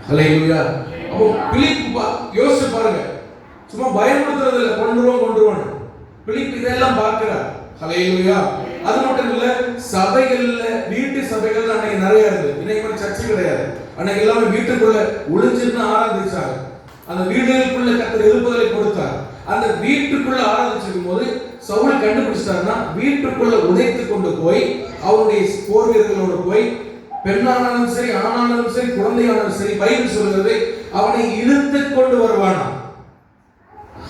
ஹல்லேலூயா. அப்போ பிலிப்பு யோசிச்சு பாருங்க, சும்மா பயமுறுத்துறது இல்லை, கொண்டுருவோம். பிலிப்பு இதெல்லாம் பார்க்கிறார். ஹல்லேலூயா. அது மட்டும் இல்ல, சபைகள்ல வீட்டு சபைகள் அன்னைக்கு நிறைய இருந்தது. இன்னைக்கு சர்ச்சை கிடையாது. அன்னைக்கு எல்லாமே வீட்டுக்குள்ள ஒளிஞ்சிருந்து ஆராதிச்சாங்க. அந்த வீடுகளுக்குள்ள கர்த்தர் எழுப்புதலை கொடுத்தார். அந்த வீட்டுக்குள்ள ஆராதிச்சிருக்கும் போது சவுல் கண்டுபிடிச்சாருன்னா, வீட்டுக்குள்ள உடைத்து கொண்டு போய் அவருடைய போர் வீரர்களோடு போய், பெண்ணானாலும் சரி ஆனாலும் சரி குழந்தையானாலும் சரி, பைபிள் சொல்கிறது அவனை இழுத்து கொண்டு வருவானா.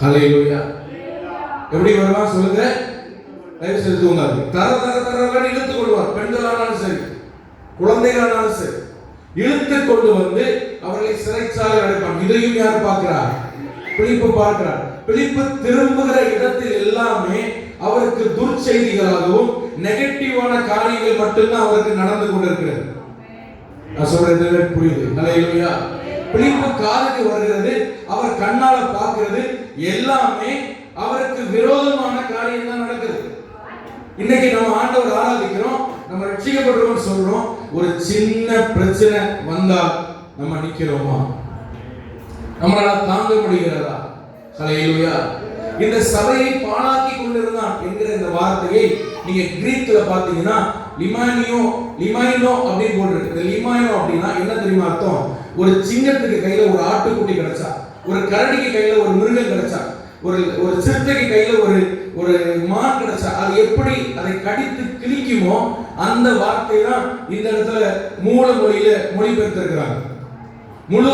ஹல்லேலூயா. எப்படி வருவான் சொல்லுங்க, தயவு செய்து தூங்காது. தர இழுத்து கொள்வார். பெண்களானாலும் சரி குழந்தைகளானாலும் சரி இழுத்து கொண்டு வந்து அவர்களை சிறைச்சாலை அடைப்பான். இதையும் யார் பார்க்கிறார்? பிலிப்பு பார்க்கிறார். பிலிப்பு திரும்புகிற இடத்தில் எல்லாமே அவருக்கு துர்ச்செய்திகளாகவும் நெகட்டிவான காரியங்கள் மட்டும்தான் அவருக்கு நடந்து கொண்டிருக்கிறது. நான் சொல்றது புரியுது? ஹல்லேலூயா. பிலிப்பு காதுக்கு வருகிறது, அவர் கண்ணால பார்க்கிறது எல்லாமே அவருக்கு விரோதமான காரியம் தான் நடக்குது. இன்னைக்கு நம்ம ஆண்டவர் ஆராதிக்கிறோம், நம்ம ரட்சிக்கப்படுறோம் சொல்றோம். ஒரு சின்ன பிரச்சனை வந்தா நம்ம நிக்கிறோமா? நம்மளால தாங்க முடிகிறதா? ஹல்லேலூயா. இந்த சபையை பாழாக்கி கொண்டிருந்தான் என்கிற இந்த வார்த்தையை நீங்க கிரீக்ல பாத்தீங்கன்னா லிமாயினோ அப்படின்னு போட்டிருக்கு. இந்த லிமாயினோ அப்படின்னா என்ன தெரியுமா அர்த்தம்? ஒரு சிங்கத்துக்கு கையில ஒரு ஆட்டுக்குட்டி கிடைச்சா, ஒரு கரடிக்கு கையில ஒரு மிருகம் கிடைச்சா, ஒரு சிறுத்தைக்கு கையில ஒரு மான் கிடைச்சா, அது எப்படி அதை கடித்து கிழிக்குமோ அந்த வார்த்தை தான் இந்த இடத்துல மூல மொழியில மொழிபெயர்த்திருக்கிறாங்க. முழு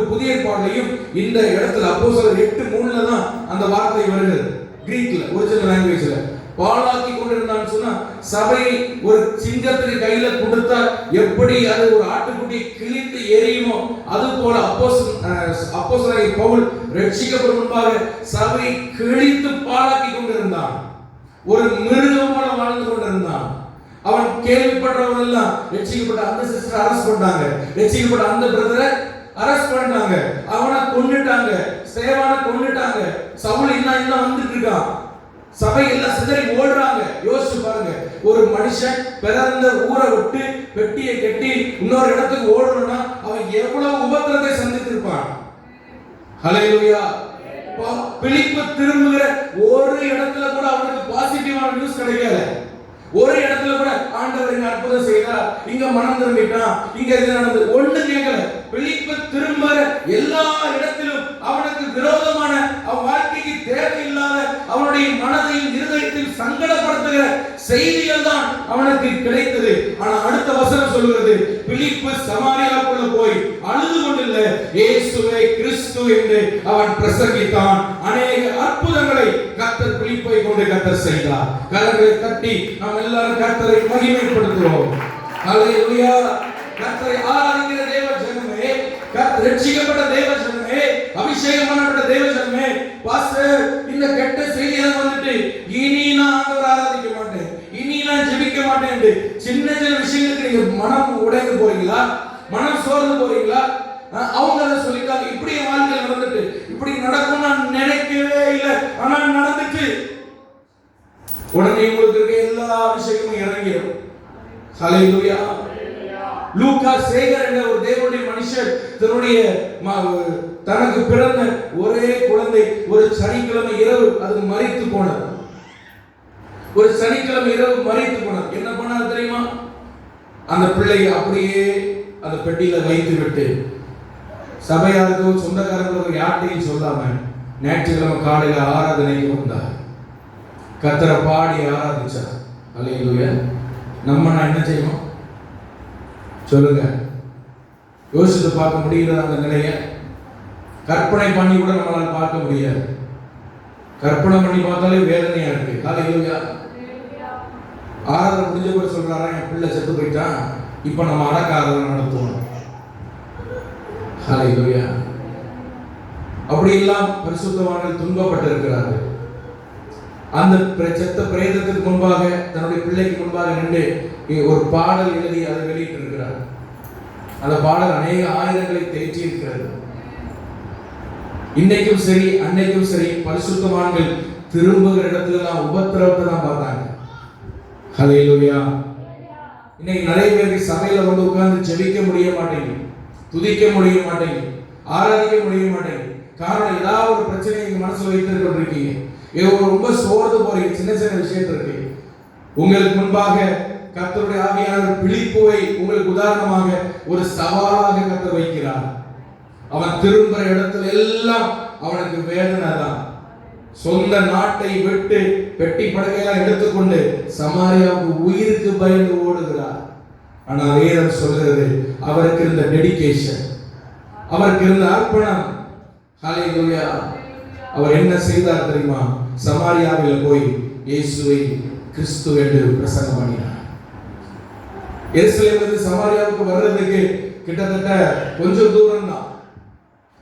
புதிய ஏற்பாட்டிலையும் இந்த இடத்துல அப்போஸ்தலர் 8:3 தான் அந்த வார்த்தை வருகிறது. கிரீக்ல ஒரிஜினல் லாங்குவேஜ்ல பாழாக்கி கொண்டிருந்தான்னு சொன்னா, சபையை ஒரு சிங்கத்துக்கு கையில கொடுத்தா எப்படி அது ஒரு ஆட்டுக்குட்டியை கிழித்து எரியுமோ, அது போல அப்போஸ்தலனாகிய பவுல் ரட்சிக்கப்படும் முன்பாக சபையை கிழித்து பாழாக்கி கொண்டிருந்தான். ஒரு மிருகம் போல வாழ்ந்து கொண்டிருந்தான். அவன் கேள்விப்படுறவங்க எல்லாம் ரட்சிக்கப்பட்ட அந்த சிஸ்டர் அரெஸ்ட் பண்ணாங்க, ரட்சிக்கப்பட்ட அந்த பிரதரை அரெஸ்ட் பண்ணாங்க, அவனை கொன்னுட்டாங்க, ஸ்தேவானை கொன்னுட்டாங்க, சவுல் இன்னும் வந்துட்டு இருக்கான், சபை எல்லாம் சிதறி ஓடுறாங்க. யோசிச்சு பாருங்க, ஒரு மனுஷன் பிறந்த ஊரை விட்டு பெட்டியை கட்டி இன்னொரு இடத்துக்கு ஓடணும்னா அவன் எவ்வளவு உபத்திரத்தை சந்தித்திருப்பான். ஹல்லேலூயா. பிலிப்பு திரும்புகிற ஒரு இடத்துல கூட அவனுக்கு பாசிட்டிவான நியூஸ் கிடைக்கல. ஒரு இடத்துல கூட ஆண்டவர் இங்க அற்புதம் செய்தார், இங்க மனம் திரும்பிட்டான், இங்க இது நடந்தது, ஒண்ணு கேட்கல. பிலிப்பு திரும்புகிற எல்லா இடத்திலும் அவனுக்கு விரோதமான, அவன் வாழ்க்கைக்கு தேவையில்லாத, அவனுடைய மனதையும் இருதயத்தில் சங்கடப்படுத்துகிற செய்திகள் தான் அவனுக்கு கிடைத்தது. ஆனா அடுத்த வசனம் சொல்கிறது, பிலிப்பு சமாரியாவுக்குள்ள போய் அழுது கொண்டில்ல, இயேசுவே கிறிஸ்து என்று அவன் பிரசங்கித்தான். அநேக அற்புதங்களை கர்த்தர் பிலிப்பை கொண்டு கர்த்தர் செய்தார். கரங்களை தட்டி நாம் எல்லாரும் கர்த்தரை மகிமைப்படுத்துவோம். ஹல்லேலூயா. கர்த்தரை ஆராதிக்கிற தேவ ஜனமே, கர்த்தர் ரட்சிக்கப்பட்ட தேவ ஜனமே, அபிஷேகம் பண்ணப்பட்ட தேவ ஜனமே, பாஸ்டர் இந்த கெட்ட செய்தியை வந்துட்டு இனி நான் ஆண்டவரை ஆராதிக்க மாட்டேன், இனி நான் ஜெபிக்க மாட்டேன் என்று சின்ன சின்ன விஷயங்களுக்கு நீங்க மனம் உடைந்து போறீங்களா? மனம் சோர்ந்து போறீங்களா? அவங்க அதை சொல்லிட்டாங்க, இப்படி வாழ்க்கையில் நடந்துட்டு இப்படி நடக்கும் நான் நினைக்கவே இல்லை, ஆனா நடந்துட்டு உடனே உங்களுக்கு இருக்க எல்லா விஷயமும் இறங்கிடும். ஹல்லேலூயா. லூக்கா சேகர் என்ற ஒரு தேவனுடைய மனுஷர் தனக்கு பிறந்த ஒரே குழந்தை ஒரு சனிக்கிழமை இரவு அது மரித்து போனது. ஒரு சனிக்கிழமை இரவு மரித்து போனது. என்ன பண்ணாரு தெரியுமா? அந்த பிள்ளை அப்படியே அந்த பெட்டியில வைத்து விட்டு சபையாருக்கோ சொந்தக்காரர்களுக்கோ யார்ட்டையும் சொல்லாம ஞாயிற்றுக்கிழமை காலையில ஆராதனைக்கு வந்தார். கர்த்தரை பாடி ஆராதிச்சார். ஹல்லேலூயா. நம்ம என்ன செய்யணும் சொல்லுங்க? யோசித்து பார்க்க முடிகிறது அந்த நிலையை? கற்பனை பண்ணி கூட நம்மளால பார்க்க முடியாது. கற்பனை பண்ணி பார்த்தாலே வேதனையா இருக்கு. ஹல்லேலூயா. ஆராதனை முடிஞ்ச போய் சொல்றாரா, என் பிள்ளை செத்து போயிட்டான், இப்ப நம்ம அடக்க ஆராதனை நடத்துவோம். ஹல்லேலூயா. அப்படி எல்லாம் பரிசுத்தவான்கள் துன்பப்பட்டு இருக்கிறார்கள். அந்த செத்த பிரேதத்துக்கு முன்பாக தன்னுடைய பிள்ளைக்கு முன்பாக நின்று ஒரு பாடல் எழுதி அதை வெளியிட்டு இருக்கிறார். அந்த பாடல் அநேக ஆயிரங்களை தேற்றி இருக்கிறது. இன்னைக்கும் சரி அன்னைக்கும் சரி பரிசுத்தவான்கள் திரும்புகிற இடத்துல எல்லாம் உபத்திரவத்தை தான் பார்த்தாங்க. ஹல்லேலூயா. இன்னைக்கு நிறைய பேருக்கு சபையில வந்து உட்கார்ந்து ஜெபிக்க முடிய மாட்டேங்குது. துதிக்க முடிய மாட்டேங்குது, ஆராதிக்க முடிய மாட்டேங்குது. காரணம், ஏதாவது ஒரு பிரச்சனை நீங்க மனசுல வைத்துக் கொண்டிருக்கீங்க. ஏதோ ரொம்ப சோர்ந்து போறீங்க, சின்ன சின்ன விஷயத்திற்கு. உங்களுக்கு முன்பாக கர்த்தருடைய ஆவியானவர் பிலிப்புவை உங்களுக்கு உதாரணமாக ஒரு சவாலாக கர்த்தர் வைக்கிறார். அவன் திரும்புற இடத்துல எல்லாம் அவனுக்கு வேதனை தான். சொந்த நாட்டை விட்டு பெட்டி படகையெல்லாம் எடுத்துக்கொண்டு சமாரியாவுக்கு உயிருக்கு பயந்து ஓடுகிறார். ஆனால் வேதம் சொல்கிறது, அவருக்கு இருந்த டெடிகேஷன், அவருக்கு இருந்த அர்ப்பணம். ஹல்லேலூயா. அவர் என்ன செய்தார் தெரியுமா? சமாரியாவில் போய் இயேசுவை கிறிஸ்து என்று பிரசங்கம் பண்ணினார். எருசலேமிலிருந்து சமாரியாவுக்கு வர்றதுக்கு கிட்டத்தட்ட கொஞ்சம் தூரம் தான்.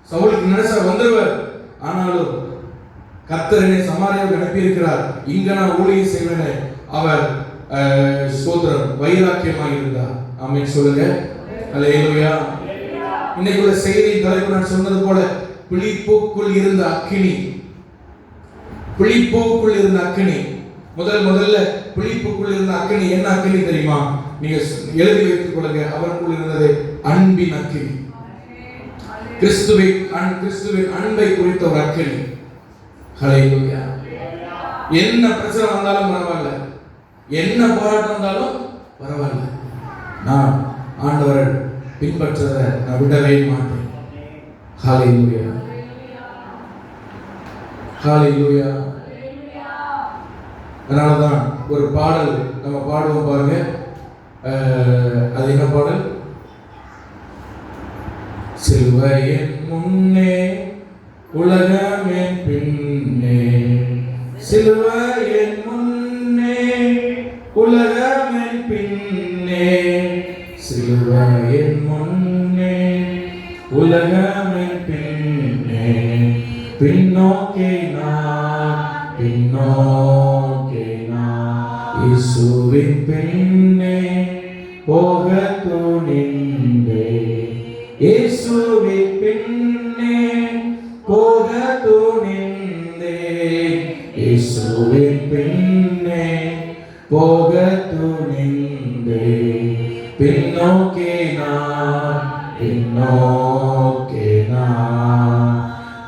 சவுலுக்கு நினைச்சா வந்துருவார். ஆனாலும் கர்த்தர் என்னை சமாரியாவுக்கு அனுப்பி இருக்கிறார், இங்க நான் ஊழியம் செய்வேன். அவர் சோதரன் வைராக்கியமாக இருந்தார். ஆமென் சொல்லுங்க. ஹல்லேலூயா. இன்னைக்கு உள்ள செய்தி தலைப்பு நான் சொன்னது போல பிலிப்புக்குள் இருந்த அக்கினி. பிலிப்புக்குள் இருந்த அக்கினி. முதல்ல பிலிப்புக்குள் இருந்த அக்கினி என்ன அக்கினி தெரியுமா? நீங்க எழுதி வைத்துக் கொள்ளுங்க. அவருக்குள் இருந்தது அன்பின் அக்கினி. கிறிஸ்துவின் அன்பை குறித்த ஒரு அக்கினி. ஹல்லேலூயா. என்ன பிரச்சனை வந்தாலும் பரவாயில்ல, என்ன போராட்டம் வந்தாலும் பரவாயில்ல, நான் ஆண்டவரை பின்பற்றதை நான் விடவே மாட்டேன். ஹல்லேலூயா. ஹல்லேலூயா. அதனாலதான் ஒரு பாடல் நம்ம பாடுவோம் பாருங்க. அது என்ன பாடல்? சிலுவையின் முன்னே உலகமென் பின்னே, சிலுவையின் முன்னே உலகமென் பின்னே, சிலுவையின் முன்னே உலகமென் பின்னே, பின்னோக்கே நான், பின்னோக்கே நான், இயேசுவின் பின்னே போக துணிந்தே, இயேசுவின் பின்னே போக துணிந்தே, இயேசுவின் பின்னே போக துணிந்தே, பின்னோக்கே நான், பின்னோக்கே நான்,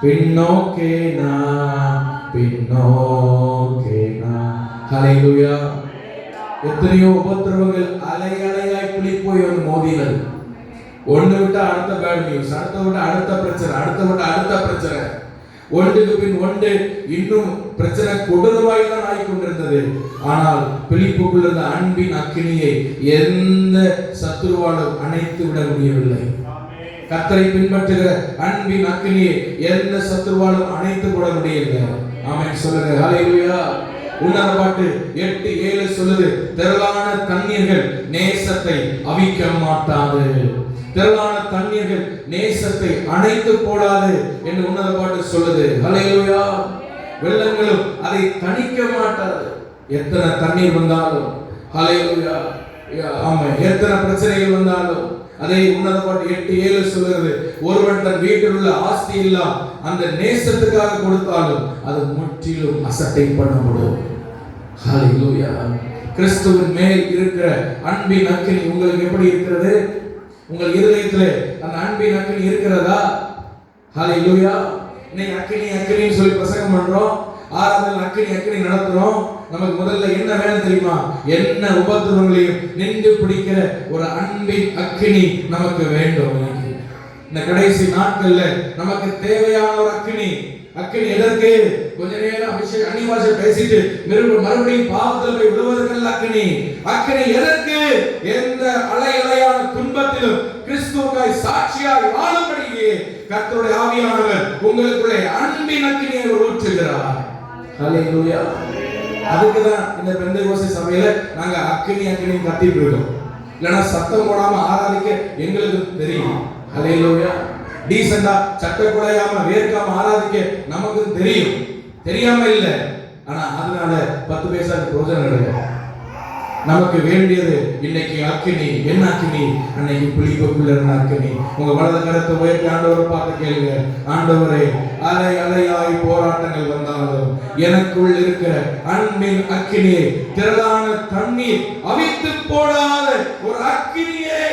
பின்னோக்கே நான், பின்னோக்கே நான். ஹல்லேலூயா. எத்தனையோ உபத்திரவங்கள் அலை அலையாய் பிலிப்போய் வந்து மோதினது. ஒன்று விட்டு அடுத்த பேட் நியூஸ், அடுத்த விட்டு அடுத்த பிரச்சனை, அடுத்த விட்டு அடுத்த பிரச்சனை, ஒன்றுக்கு பின் ஒன்று, இன்னும் பிரச்சனை கொடூரமாய் தான் ஆகிக்கொண்டிருந்தது. ஆனால் பிலிப்புக்குள் இருந்த அன்பின் அக்கினியை எந்த சத்துருவாலும் அணைத்து விட முடியவில்லை. கர்த்தரை பின்பற்றுகிற அன்பின் அக்கினியை எந்த சத்துருவாலும் அணைத்து விட முடியவில்லை. ஆமென் சொல்லுங்க. ஹல்லேலூயா. உன்னத பாட்டு 8:7 சொல்லுது, திரளான தண்ணீர்கள் நேசத்தை அவிக்க மாட்டாது, திரளான தண்ணீர்கள் நேசத்தை அணைத்து போடாது என்று உன்னத பாட்டு சொல்லுது. ஹல்லேலூயா. வெள்ளங்களும் அதை தணிக்க மாட்டாது. எத்தனை தண்ணீர் வந்தாலும், ஹல்லேலூயா, ஆமா, எத்தனை பிரச்சனைகள் வந்தாலும், அதை உன்னத பாட்டு 8:7 சொல்லுகிறது, ஒருவன் தன் வீட்டில் உள்ள ஆஸ்தி எல்லாம் அந்த நேசத்துக்காக கொடுத்தாலும் அது முற்றிலும் அசட்டை பண்ணப்படும். ஹல்லேலூயா. கிறிஸ்துவின் மேல் இருக்கிற அன்பின் அக்கினி உங்களுக்கு எப்படி இருக்கிறது? உங்கள் இருதயத்திலே அந்த அன்பின் அக்கினி இருக்கிறதா? ஹல்லேலூயா. இன்னைக்கு அக்கினி அக்கினின்னு சொல்லி பிரசங்கம் பண்றோம், ஆராதனை அக்கினி அக்கினி நடத்துறோம். நமக்கு முதல்ல என்ன வேணும் தெரியுமா? என்ன உபத்திரவங்களையும் நின்று பிடிக்கிற ஒரு அன்பின் அக்கினி நமக்கு வேண்டும். இந்த கடைசி நாட்கள்ல நமக்கு தேவையான ஒரு அக்கினி. அக்கினி எதற்கு? கொஞ்ச நேரம் அபிஷேகம் அன்னிவாசை பேசிட்டு மறுபடியும் பாவத்தில் போய் விழுவதற்கல்ல அக்கினி. அக்கினி எதற்கு? எந்த அலை அலையான துன்பத்திலும் கிறிஸ்துவுக்காய் சாட்சியாய் வாழும்படியே கர்த்தருடைய ஆவியானவர் உங்களுக்குள்ளே அன்பின் அக்கினியை ஊற்றுகிறார். ஹல்லேலூயா. அதுக்குதான் இந்த பெந்தேகோஸ்தே சபையில நாங்க அக்கினி அக்கினி கத்திட்டு இருக்கோம். இல்லைன்னா சத்தம் போடாம ஆராதிக்க எங்களுக்கு தெரியும். ஹல்லேலூயா. டீசெண்டா சட்டை குலையாம வேர்க்காம ஆராதிக்க நமக்கு தெரியும், தெரியாம இல்லை. ஆனா அதனால 10 பைசா பிரோஜனம் கிடையாது. நமக்கு வேண்டியது இன்னைக்கு அக்கினி. என்ன அக்கினி? அன்னைக்கு பிலிப்புக்குள்ள இருந்த அக்கினி. உங்க வலது கரத்தை உயர்த்தி ஆண்டவரை பார்த்து கேளுங்க, ஆண்டவரே, அலை அலையாய் போராட்டங்கள் வந்தாலும் எனக்குள் இருக்கிற அன்பின் அக்கினியை, திரளான தண்ணீர் அவித்து போடாத ஒரு அக்கினியை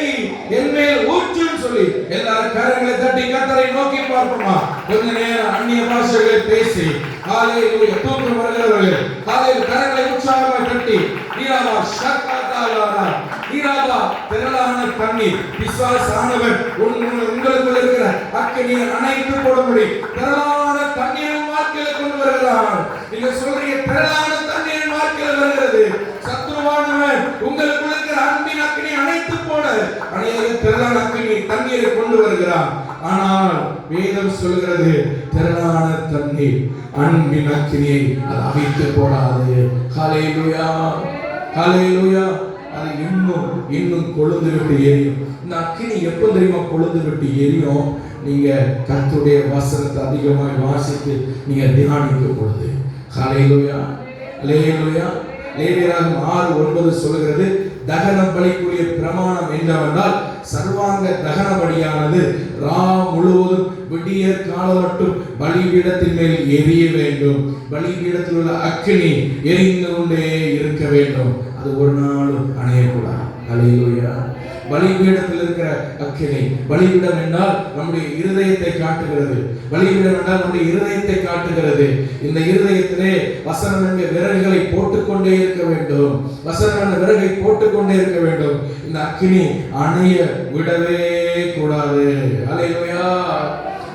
என் மேல் ஊற்றும் சொல்லி எல்லாரும் கரங்களை தட்டி கர்த்தரை நோக்கி பார்ப்போமா? கொஞ்ச நேரம் அந்நிய பாஷைகளை பேசி ஹalleluya தூக்கம் வருகிறவர்கள் ஹalleluya கரங்களை உற்சாகமாக தட்டி நீராவா ஷக்கதாலாரா நீராவா திரளான தண்ணீர் விசுவாசானவர் உங்களுக்குள்ள இருக்கிற அக்கினியை அணைத்து போடும்படி திரளான தண்ணீர் வாழ்க்கையில கொண்டு வருகிறார். நீங்க சொல்றீங்க திரளான தண்ணீர் வாழ்க்கையில வருகிறது. சத்துருவானவன் உங்களுக்குள்ள இருக்கிற அன்பின் அக்கினி அணைத்து போட அநேக திரளான அக்கினி தண்ணீரை கொண்டு வருகிறார். ஆனால் வேதம் சொல்கிறது திரளான தண்ணீர் அன்பின் அக்கினியை அது அணைத்து போடாது. ஹalleluya ஹalleluya. அது இன்னும் கொழுந்து விட்டு எரியும். இந்த அக்கினி எப்போ தெரியுமா கொழுந்து விட்டு எரியும்? நீங்க கர்த்தருடைய வசனத்தை அதிகமாக வாசித்து நீங்க தியானிக்கும் பொழுது. ஹalleluya ஹalleluya. லேவியராகமம் 6:9 சொல்கிறது, தகன பலிக்குரிய பிரமாணம் என்னவென்றால் சர்வாங்க தகன பலியானது ரா முழுவதும் விடிய காலம் மட்டும் பலிபீடத்தின் மேல் எரிய வேண்டும். பலிபீடத்தில் உள்ள அக்கினி எரிந்து கொண்டே இருக்க வேண்டும். அது ஒரு நாளும் அணையக்கூடாது. ஹalleluya. பலிபீடத்தில் இருக்கிற அக்கினி, பலிபீடம் என்றால் நம்முடைய இருதயத்தை காட்டுகிறது. பலிபீடம் என்றால் நம்முடைய இருதயத்தை காட்டுகிறது. இந்த இருதயத்திலே வசனம் என்ற விறகுகளை போட்டுக்கொண்டே இருக்க வேண்டும். வசனம் என்ற விறகை போட்டுக்கொண்டே இருக்க வேண்டும். இந்த அக்கினி அணைய விடவே கூடாது. ஹalleluya.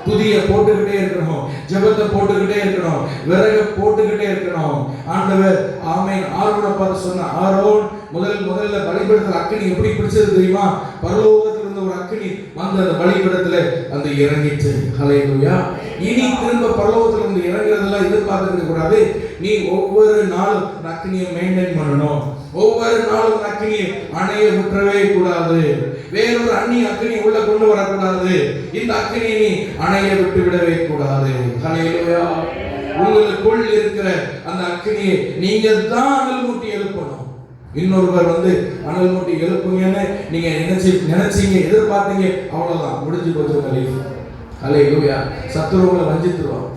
துதிய போட்டுக்கிட்டே இருக்கணும், ஜெபத்தை போட்டுக்கிட்டே இருக்கணும், விறக போட்டுக்கிட்டே இருக்கணும். ஆண்டவர் ஆமென். ஆரோனை பார்த்து சொன்ன, ஆரோன் முதல்ல பலிபீடத்துல அக்கினி எப்படி பிடிச்சது தெரியுமா? பரலோகத்துல இருந்த ஒரு அக்கினி அந்த பலிபீடத்துல அந்த இறங்கிட்டு. ஹalleluya. இனி திரும்ப பரலோகத்துல இருந்து இறங்குறதெல்லாம் எதிர்பார்க்க கூடாது. நீ ஒவ்வொரு நாளும் அக்கினியை மெயின்டைன் பண்ணணும். ஒவ்வொரு நாளும் அக்கினியை அணைய விட்டுறவே கூடாது. வேறொரு அந்நிய அக்கினி உள்ள கொண்டு வரக்கூடாது. இந்த அக்கினியை நீ அணைய விட்டு விடவே கூடாது. ஹalleluya. உங்களுக்குள் இருக்கிற அந்த அக்கினியை நீங்க தான் அனல் மூட்டி எழுப்பணும். இன்னொருவர் அனல் மூட்டி எழுப்புங்கன்னு நீங்க நினைச்சீங்க, எதிர்பார்த்தீங்க, அவ்வளவுதான், முடிஞ்சு போச்சு உங்க லைஃப். ஹalleluya. சத்துருவுகளை வஞ்சித்துருவான்.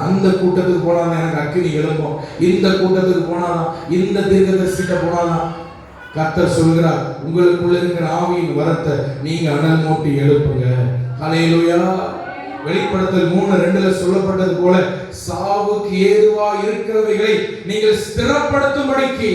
அந்த கூட்டத்துக்கு போனாதான் எனக்கு அக்கினி எழும்பும், இந்த கூட்டத்துக்கு போனாதான், இந்த தீர்க்கதரிசிட்ட போனாதான். கர்த்தர் சொல்கிறார், உங்களுக்குள்ள இருக்கிற ஆவியின் வரத்தை நீங்க அனல் மூட்டி எழுப்புங்க. ஹalleluya. வெளிப்படுத்தல் 3:2 சொல்லப்பட்டது போல சாவுக்கு ஏதுவா இருக்கிறவைகளை நீங்கள் ஸ்திரப்படுத்தும்படிக்கு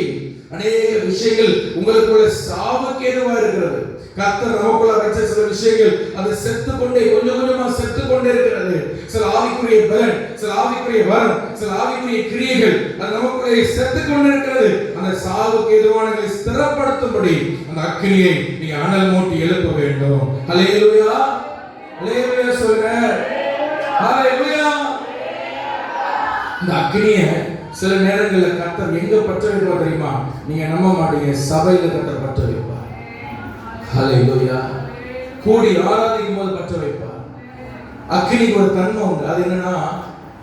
அநேக விஷயங்கள் உங்களுக்குள்ள சாவுக்கு ஏதுவா இருக்கிறது. கர்த்தர் நமக்குள்ள வச்ச சில விஷயங்கள் அது செத்துக்கொண்டே கொஞ்சம் கொஞ்சமா செத்துக்கொண்டே இருக்கிறது. சில ஆவிக்குரிய பலன், சில ஆவிக்குரிய வரம், சில ஆவிக்குரிய கிரியைகள் அது நமக்குள்ளே செத்துக்கொண்டே இருக்கிறது. அந்த சாவுக்கு ஏதுவானதை ஸ்திரப்படுத்தும்படி அந்த அக்கினியை நீங்க அனல் மூட்டி எழுப்ப வேண்டும். ஹalleluya ஹalleluya சொல்லுங்க. ஹalleluya. இந்த அக்கினியை சில நேரங்களில் கர்த்தர் எங்க பற்ற வைப்பார் தெரியுமா? நீங்க நம்ப மாட்டீங்க, சபையில கர்த்தர் பற்ற வைப்பார். ஹalleluya. கூடி ஆராதிக்கும் போது பற்ற வைப்பார். அக்கினிக்கு ஒரு தன்மை உண்டு. அது என்னன்னா,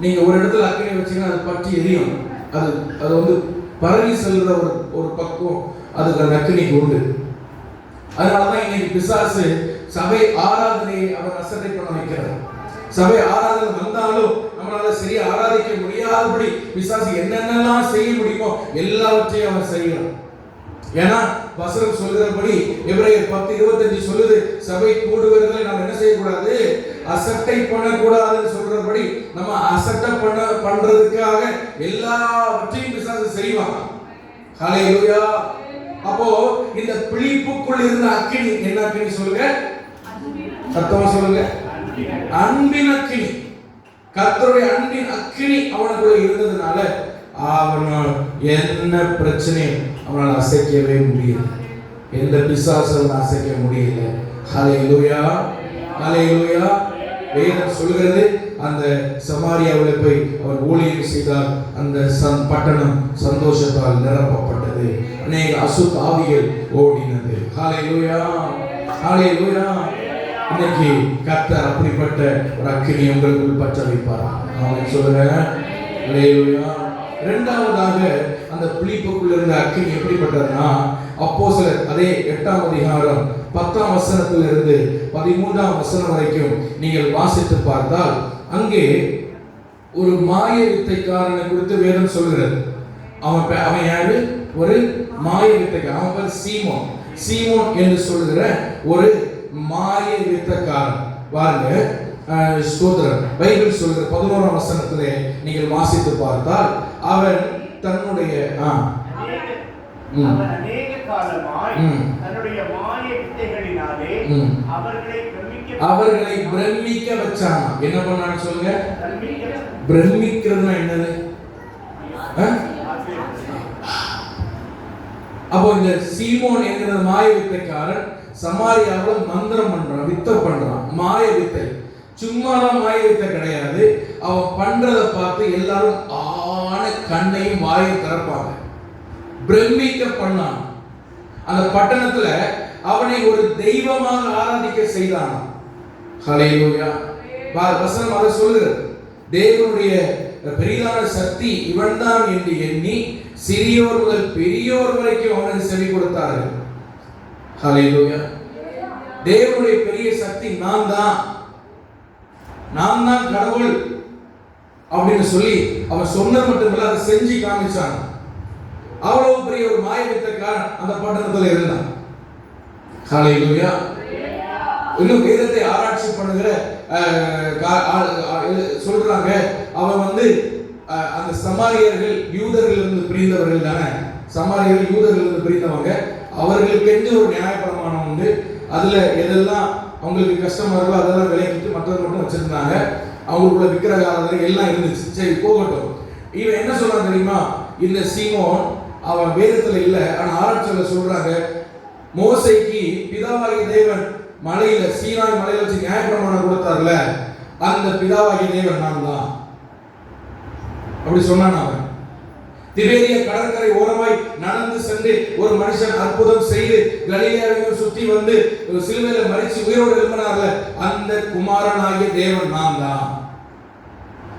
நீங்க ஒரு இடத்துல அக்கினி வச்சீங்கன்னா அது பற்றி எரியும். அது பரவி செல்ற ஒரு பக்கம் அதுக்கு அந்த அக்கினிக்கு உண்டு. அதனாலதான் இன்னைக்கு பிசாசு சபை ஆராதனையை அவர் அசட்டை பண்ண வைக்கிறார். சபை ஆராதனை வந்தாலும் நம்மளால சரியா ஆராதிக்க முடியாதபடி பிசாசு என்னென்னலாம் செய்ய முடியுமோ எல்லாவற்றையும் அவன் செய்யறான். ஏன்னா வசனம் சொல்கிறபடி எபிரேயர் 10:25 சொல்லுது, சபை கூடுவதை நாம் என்ன செய்யக்கூடாது? அசட்டை பண்ணக்கூடாதுன்னு சொல்றபடி நம்ம அசட்டை பண்றதுக்காக எல்லாவற்றையும் பிசாசு செய்வான். ஹalleluya. அப்போ இந்த பிழிப்புக்குள் இருந்த அக்கினி என்ன அக்கினி சொல்லுங்க? சத்தமா சொல்லுங்க. அன்பின் அக்கினி. கர்த்தருடைய அன்பின் அக்கினி அவனுக்குள்ள இருந்ததுனால அவனால் என்ன பிரச்சனையும் அவனால் அசைக்கவே முடியல. எந்த பிசாசும் அசைக்க முடியல. ஹalleluya ஹalleluya. வேதம் சொல்கிறது, அந்த சமாரியாவில் போய் அவர் ஊழியம் செய்தார். அந்த பட்டணம் சந்தோஷத்தால் நிரப்பப்பட்டது. அநேக அசுத்த ஆவிகள் ஓடினது. ஹalleluya ஹalleluya. இன்னைக்கு கர்த்தர் அப்படிப்பட்ட ஒரு அக்கினி உங்களுக்குள் பற்ற வைப்பார். அவன் சொல்லுங்க. ஹalleluya. இரண்டாவதாக அந்த பிலிப்புக்குள்ள இருந்த அக்கினி எப்படிப்பட்டதுன்னா, அப்போஸ்தலர் அதே 8ஆம் அதிகாரம் 10ஆம் வசனத்திலிருந்து 13ஆம் வசனம் வரைக்கும் நீங்கள் வாசித்து பார்த்தால் அங்கே ஒரு மாய வித்தைக்காரனை குறித்து வேதம் சொல்கிறது. அவன் யாரு? ஒரு மாய வித்தைக்காரன். அவன் பேர் சீமோன். சீமோன் என்று சொல்லுகிற ஒரு மாய வித்தக்காரன். பாருங்க, ஸ்தோத்திரம். பைபிள் சொல்கிற 11ஆம் வசனத்திலே நீங்கள் வாசித்து பார்த்தால் அவன் தன்னுடைய அநேக காலமாய் தன்னுடைய மாய வித்தைகளினாலே அவர்களை பிரமிக்க வச்சான். என்ன பண்ணான்னு சொல்லுங்க. பிரமிக்கிறதுனா என்னது? அப்போ இந்த சீமோன் என்கிற மாய வித்தைக்காரன் சமாரியாவில் மந்திரம் பண்றான், வித்தை பண்றான். மாய வித்தை சும்மாலாம் மாய வித்தை கிடையாது. அவன் பண்றதை பார்த்து எல்லாரும் ஆன கண்ணையும் வாயை திறப்பாங்க. பிரமிக்க பண்ணான். அந்த பட்டணத்துல அவனை ஒரு தெய்வமாக ஆராதிக்க செய்தான். ஹல்லேலூயா. வசனம் அதை சொல்லுகிறது. தேவனுடைய பெரிதான சக்தி இவன்தான் என்று எண்ணி சிறியோர் முதல் பெரியோர் வரைக்கும் அவனுக்கு செவி கொடுத்தார்கள். ஹல்லேலூயா. தேவனுடைய பெரிய சக்தி நான் தான் கடவுள் அப்படின்னு சொல்லி அவன் சொன்னது மட்டுமில்ல, அதை செஞ்சு காமிச்சான். அவ்வளவு பெரிய ஒரு மாய வித்தைக்காரன் அந்த பட்டணத்துல இருந்தான். ஹல்லேலூயா. இன்னும் வேதத்தை ஆராய்ச்சி பண்ணுகிற சொல்றாங்க, அவன் அந்த சமாரியர்கள் யூதர்கள் இருந்து பிரிந்தவர்கள் தானே. சமாரியர்கள் யூதர்கள் இருந்து பிரிந்தவங்க. அவர்களுக்கு என்று ஒரு நியாயப்பிரமாணம் உண்டு. அதுல எதெல்லாம் அவங்களுக்கு கஷ்டமா இருக்கோ அதெல்லாம் விலக்கிட்டு மற்றவங்க மட்டும் வச்சிருந்தாங்க. அவங்களுக்குள்ள விக்கிரக ஆராதனை எல்லாம் இருந்துச்சு. சரி, போகட்டும். இவன் என்ன சொல்றான் தெரியுமா? இந்த சீமோன் அவன் வேதத்துல இல்ல, ஆனா ஆராய்ச்சியில சொல்றாங்க, மோசைக்கு பிதாவாகிய தேவன் மலையில சீனாய் மலையில வச்சு நியாயப்பிரமாணம் கொடுத்தார்ல, அந்த பிதாவாகிய தேவன் நான் தான் அப்படி சொன்னான். அவன் திபேரிய கடற்கரை ஓரமாய் நடந்து சென்று ஒரு மனுஷன் அற்புதம் செய்து கலிலேயாவை சுற்றி வந்து சிலுவையில மரிச்சு உயிரோடு எழுப்பினார்ல, அந்த குமாரனாகிய தேவன் நான் தான்.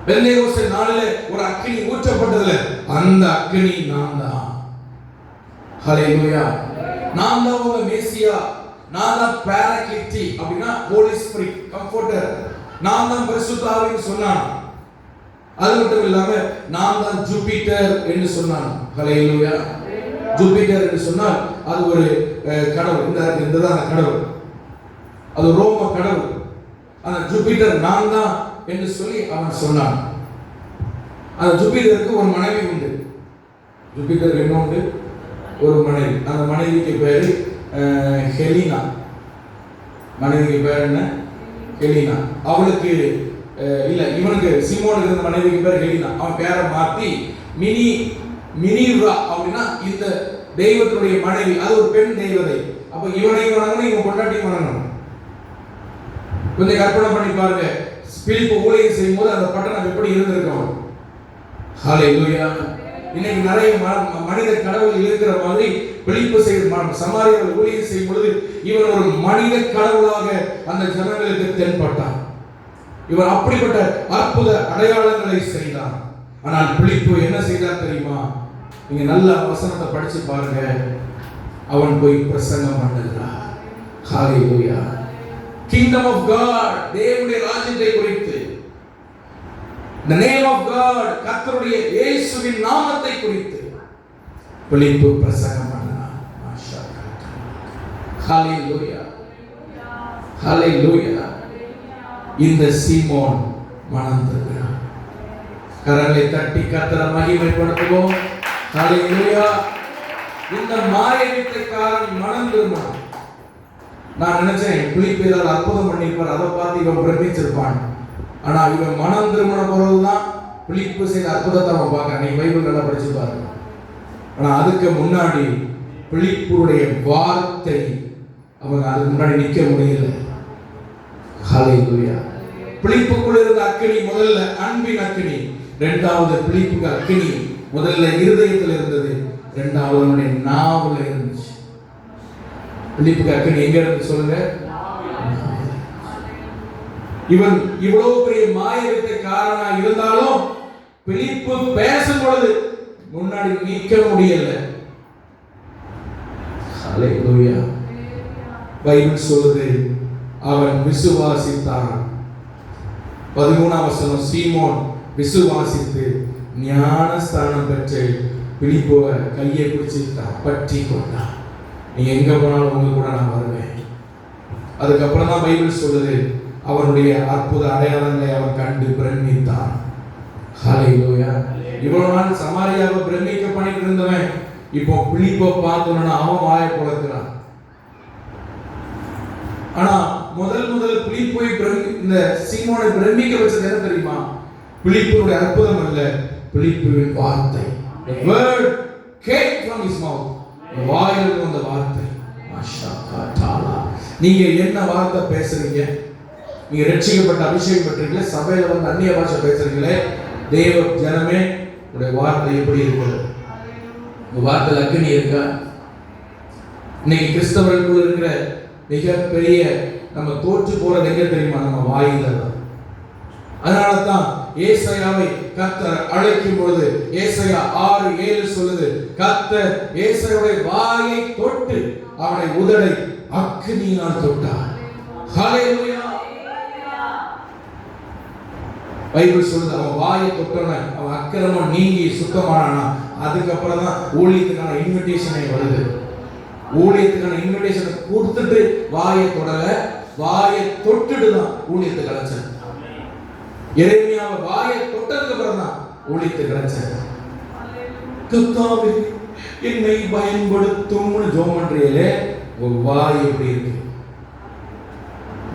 பெந்தேகோஸ்தே நாளிலே ஒரு அக்கினி ஊற்றப்பட்டதுல அந்த அக்கினி நான் தான். ஹல்லேலூயா. நான் தான் உங்க மேசியா, நான் தான் பாராக்ளிட்டி அப்படின்னா ஹோலி ஸ்பிரிட் கம்ஃபர்டர், நான் தான் பரிசுத்த ஆவின்னு சொன்னான். அது மட்டும் இல்லாம நான் தான் ஜூபிட்டர் என்று சொன்னான். ஹல்லேலூயா. ஜூபிட்டர் என்று சொன்னால் அது ஒரு கடவுள். இந்த கடவுள் அது ரோம கடவுள். அந்த ஜூபிட்டர் நான் தான் என்று சொல்லி அவன் சொன்னான். அந்த ஜூபிட்டருக்கு ஒரு மனைவி உண்டு. ஜூபிட்டருக்கு என்ன உண்டு? ஒரு மனைவி. அந்த மனைவிக்கு பேரு ஹெலினா. மனைவிக்கு பேர் என்ன? ஹெலினா. அவளுக்கு இல்ல, இவனுக்கு சீமோனுக்கு இருந்த மனைவிக்கு பேர் ஹெலினா. அவன் பேரை மாத்தி மினிவா அப்படின்னா இந்த தெய்வத்தினுடைய மனைவி. அது ஒரு பெண் தெய்வதை. அப்ப இவனையும் வணங்கணும், இவன் பொண்டாட்டியும் வணங்கணும். கொஞ்சம் கற்பனை பண்ணி பாருங்க. பிலிப்பு ஊழியம் செய்யும் போது அந்த பட்டணம் எப்படி இருந்திருக்கும். ஹல்லேலூயா. இன்னைக்கு நிறைய மனித கடவுள் இருக்கிற மாதிரி பிலிப்பு சமாரியர்கள் ஊழியம் செய்யும் பொழுது இவன் ஒரு மனித கடவுளாக அந்த ஜனங்களுக்கு தென்பட்டான். இவன் அப்படிப்பட்ட அற்புத அடையாளங்களை செய்தான். ஆனால் பிலிப்பு என்ன செய்தான் தெரியுமா? நீங்க நல்ல வசனத்தை படிச்சு பாருங்க. அவன் போய் பிரசங்கம் பண்ணுகிறான். ஹல்லேலூயா. Kingdom of God, தேவனுடைய ராஜ்யத்தை குறித்து, the name of God, கர்த்தருடைய இயேசுவின் நாமத்தை குறித்து பிலிப்பு பிரசங்கம் பண்ணான். மாஷாஅல்லாஹ். ஹல்லேலூயா. ஹல்லேலூயா. இந்த சீமோன் மனம் திரும்பினான். கரங்களை தட்டி கர்த்தரை மகிமைப்படுத்துவோம். ஹல்லேலூயா. இந்த மாய வித்தைக்காரன் மனம் திரும்பினான். நான் நினைச்சேன் பிலிப்பு ஏதாவது அற்புதம் பண்ணியிருப்பார், அதை பார்த்து இவன் பிரமிச்சிருப்பான். ஆனா இவன் மனம் திரும்பின பொழுதுதான் பிலிப்பு செய்த அற்புதத்தை அவன் பார்க்க. நீ பைபிள் நல்லா படிச்சு பாருங்க. ஆனா அதுக்கு முன்னாடி பிலிப்புடைய வார்த்தை அவங்க அதுக்கு முன்னாடி நிக்க முடியல. ஹல்லேலூயா. பிலிப்புக்குள்ள இருந்த அக்கினி முதல்ல அன்பின் அக்கினி, இரண்டாவது பிலிப்புக்கு அக்கினி முதல்ல இருதயத்தில் இருந்தது, இரண்டாவது அவனுடைய நாவுல இருந்துச்சு. பிலிப்புக்கு அக்கினி எங்க இருந்து சொல்லுங்க? இவன் இவ்வளவு பெரிய மாய வித்தைக்காரனா இருந்தாலும் பிலிப்பு பேசும் பொழுது முன்னாடி நிற்க முடியல. ஹல்லேலூயா. பைபிள் சொல்லுது அவன் விசுவாசித்தான். 13ஆம் வசனம், சீமோன் விசுவாசித்து ஞானஸ்தானம் பெற்று பிலிப்புவை கையை பிடிச்சிட்டான், பற்றி கொண்டான். நீ எங்க போனாலும் உங்க கூட நான் வருவேன். அதுக்கப்புறம் தான் பைபிள் சொல்லுது அவருடைய அற்புத அடையாளங்களை அவர் கண்டு பிரமித்தான். ஹல்லேலூயா. இவ்வளவு நாள் சமாரியாவை பிரமிக்க பண்ணிட்டு இருந்தவன் இப்போ பிலிப்பை பார்த்தோன்னா அவன் வாயை பொளக்குறான். ஆனா முதல் பிலிப்பை இந்த சீமோனை பிரமிக்க வச்சது என்ன தெரியுமா? பிலிப்புடைய அற்புதம் அல்ல, பிலிப்புவின் வார்த்தை. The word came from his mouth. வாயிலிருந்து வந்த வார்த்தை. மாஷாஅல்லாஹ். நீங்க என்ன வார்த்தை பேசுறீங்க? நீங்க ரட்சிக்கப்பட்ட அபிஷேகம் பெற்றீங்களே, சபையில வந்து அந்நிய பாஷை பேசுறீங்களே, தேவ ஜனமே, உடைய வார்த்தை எப்படி இருக்குது? உங்க வார்த்தையில் அக்னி இருக்கா? இன்னைக்கு கிறிஸ்தவர்களுக்குள்ள இருக்கிற மிகப்பெரிய நம்ம தோற்று போறது எங்க தெரியுமா? நம்ம வாயில தான். அதனால தான் ஏசாயாவை கர்த்தர் அழைக்கும் பொழுது ஏசாயா 6:7 சொல்லுது, கர்த்தர் ஏசாயாவுடைய வாயை தொட்டு அவனை உதடை அக்னியினால் தொட்டார். ஹல்லேலூயா. பைபிள் சொல்லுது அவன் வாயை தொட்டவன அவன் அக்கிரமம் நீங்கி சுத்தமானானா. அதுக்கப்புறம் தான் ஊழியத்துக்கான இன்விடேஷனே வருது. ஊழியத்துக்கான இன்விடேஷனை கொடுத்துட்டு வாயை தொடல, வாயை தொட்டுட்டு தான் ஊழியத்தை கிடைச்சது. எரேமியாவை வாயை தொட்டதுக்கு அப்புறம் தான் ஊழியத்தை கிடைச்சது. கர்த்தாவே என்னை பயன்படுத்தும்னு ஜெபம் பண்றீங்களே, உங்க வாய் எப்படி இருக்கு?